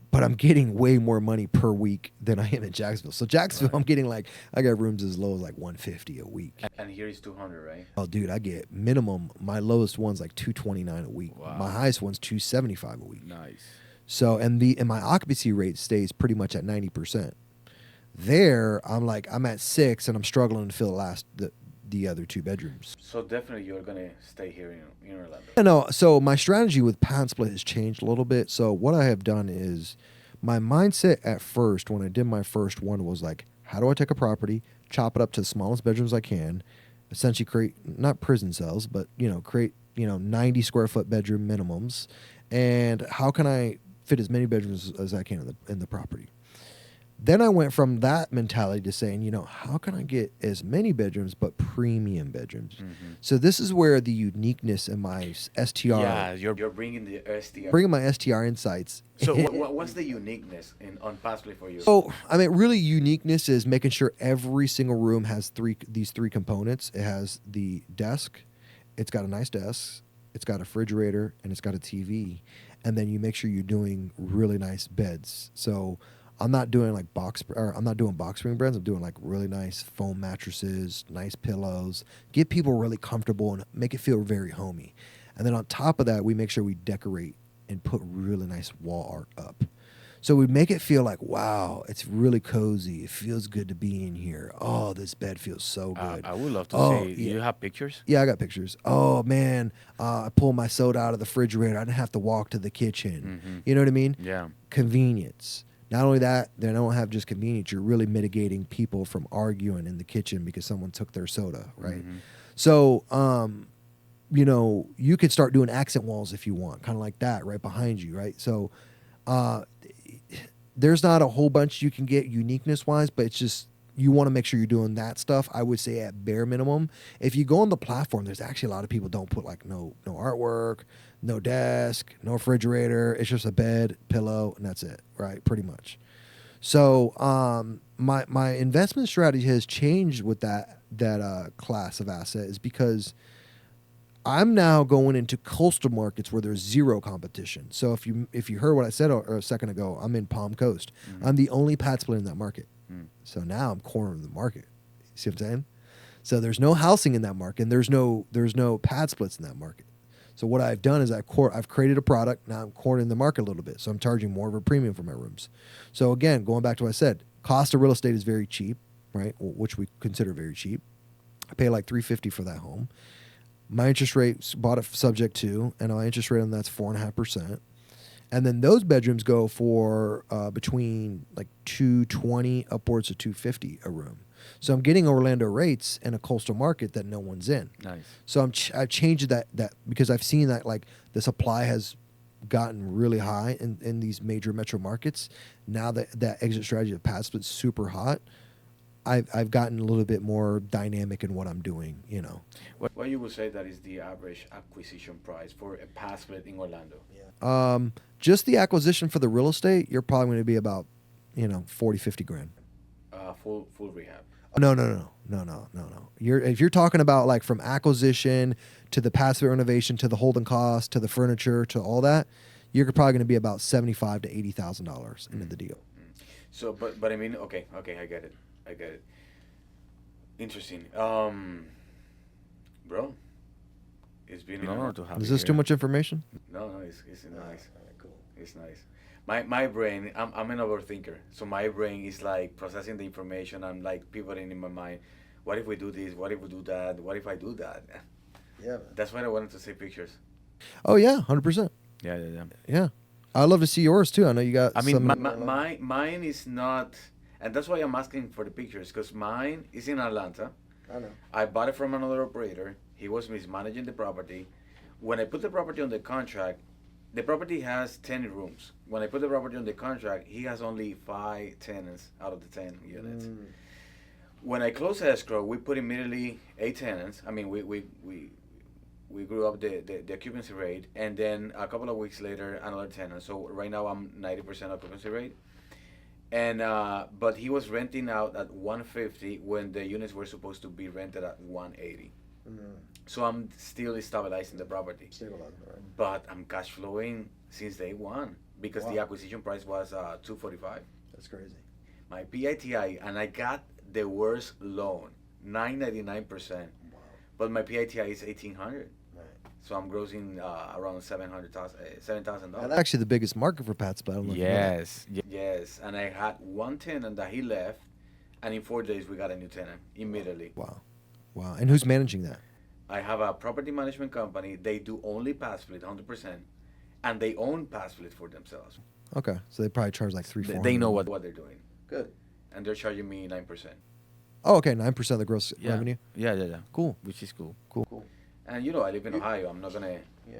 But I'm getting way more money per week than I am in Jacksonville. So Jacksonville, right. I'm getting I got rooms as low as $150 a week. And here is 200, right? Oh, dude, I get minimum. My lowest one's $229 a week. Wow. My highest one's $275 a week. Nice. So and my occupancy rate stays pretty much at 90%. There, I'm at 6 and I'm struggling to fill the other 2 bedrooms. So definitely you're gonna stay here in Orlando. No, so my strategy with PadSplit has changed a little bit. So what I have done is my mindset at first when I did my first one was how do I take a property, chop it up to the smallest bedrooms I can, essentially create not prison cells, but create 90 square foot bedroom minimums, and how can I fit as many bedrooms as I can in the property. Then I went from that mentality to saying, how can I get as many bedrooms but premium bedrooms? So this is where the uniqueness in my STR, Yeah, You're bringing the STR. bringing my STR insights. So what's the uniqueness on PadSplit for you? So I mean, really, uniqueness is making sure every single room has these three components. It has the desk, it's got a nice desk, it's got a refrigerator, and it's got a TV. And then you make sure you're doing really nice beds. So I'm not doing like I'm not doing box spring beds. I'm doing like really nice foam mattresses, nice pillows, get people really comfortable and make it feel very homey. And then on top of that, we make sure we decorate and put really nice wall art up. So we make it feel like, wow, it's really cozy. It feels good to be in here. Oh, this bed feels so good. I would love to see. Yeah. You have pictures? Yeah, I got pictures. Oh, man, I pulled my soda out of the refrigerator. I didn't have to walk to the kitchen. You know what I mean? Yeah. Convenience. Not only that, they don't have just convenience. You're really mitigating people from arguing in the kitchen because someone took their soda, right? So, you could start doing accent walls if you want, kind of like that right behind you, right? So there's not a whole bunch you can get uniqueness-wise, but it's just you want to make sure you're doing that stuff. I would say at bare minimum. If you go on the platform, there's actually a lot of people don't put like no artwork, no desk, no refrigerator. It's just a bed, pillow, and that's it, right? Pretty much. So my investment strategy has changed with that class of asset is because I'm now going into coastal markets where there's zero competition. So if you heard what I said a second ago, I'm in Palm Coast. I'm the only PadSplit in that market. So now I'm cornering the market. You see what I'm saying? So there's no housing in that market, and there's no PadSplits in that market. So what I've done is I've created a product. Now I'm cornering the market a little bit. So I'm charging more of a premium for my rooms. So again, going back to what I said, cost of real estate is very cheap, right? Which we consider very cheap. I pay like $350 for that home. My interest rate bought it subject to, and my interest rate on that's 4.5%. And then those bedrooms go for between like $220 upwards of $250 a room. So I'm getting Orlando rates in a coastal market that no one's in. Nice. So I've changed that because I've seen that like the supply has gotten really high in these major metro markets. Now that exit strategy of PadSplit's super hot, I've gotten a little bit more dynamic in what I'm doing, What you would say that is the average acquisition price for a PadSplit in Orlando? Just the acquisition for the real estate, you're probably going to be about, 40, 50 grand. Full rehab. No. If you're talking about like from acquisition to the PadSplit renovation to the holding cost to the furniture to all that, you're probably going to be about $75,000 to $80,000 into the deal. So, but I mean, okay, I get it. Interesting. Bro, it's been an honor to have Is you this too here. much information? No, it's nice. Cool. It's nice. My brain, I'm an overthinker, so my brain is like processing the information. I'm like pivoting in my mind. What if we do this? What if we do that? What if I do that? Yeah. That's why I wanted to see pictures. Oh yeah, 100%. Yeah. I'd love to see yours too. I know you got. I mean, mine is not, and that's why I'm asking for the pictures because mine is in Atlanta. I know. I bought it from another operator. He was mismanaging the property. When I put the property on the contract, the property has 10 rooms. When I put the property on the contract, he has only 5 tenants out of the 10 units. When I closed escrow, we put immediately 8 tenants. I mean, we grew up the occupancy rate, and then a couple of weeks later, another tenant. So right now I'm 90% occupancy rate. And but he was renting out at 150 when the units were supposed to be rented at 180. So I'm still stabilizing the property. But I'm cash flowing since day one because the acquisition price was $245. That's crazy. My PITI, and I got the worst loan, 9.99%. Wow. But my PITI is 1,800. Right. So I'm grossing around $7,000. That's actually the biggest market for PadSplit. Yes, and I had one tenant that he left, and in 4 days we got a new tenant immediately. Wow. And who's managing that? I have a property management company. They do only PadSplit, 100%, and they own PadSplit for themselves. Okay, so they probably charge like $300-400. They know what they're doing. Good. And they're charging me 9%. Oh, okay, 9% of the gross revenue. Yeah. Cool. Which is cool. Cool. And I live in Ohio. I'm not gonna. Yeah.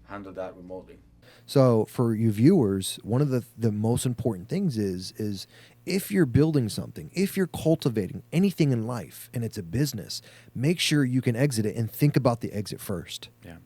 handle that remotely. So for you viewers, one of the most important things is if you're building something, if you're cultivating anything in life and it's a business, make sure you can exit it and think about the exit first. Yeah.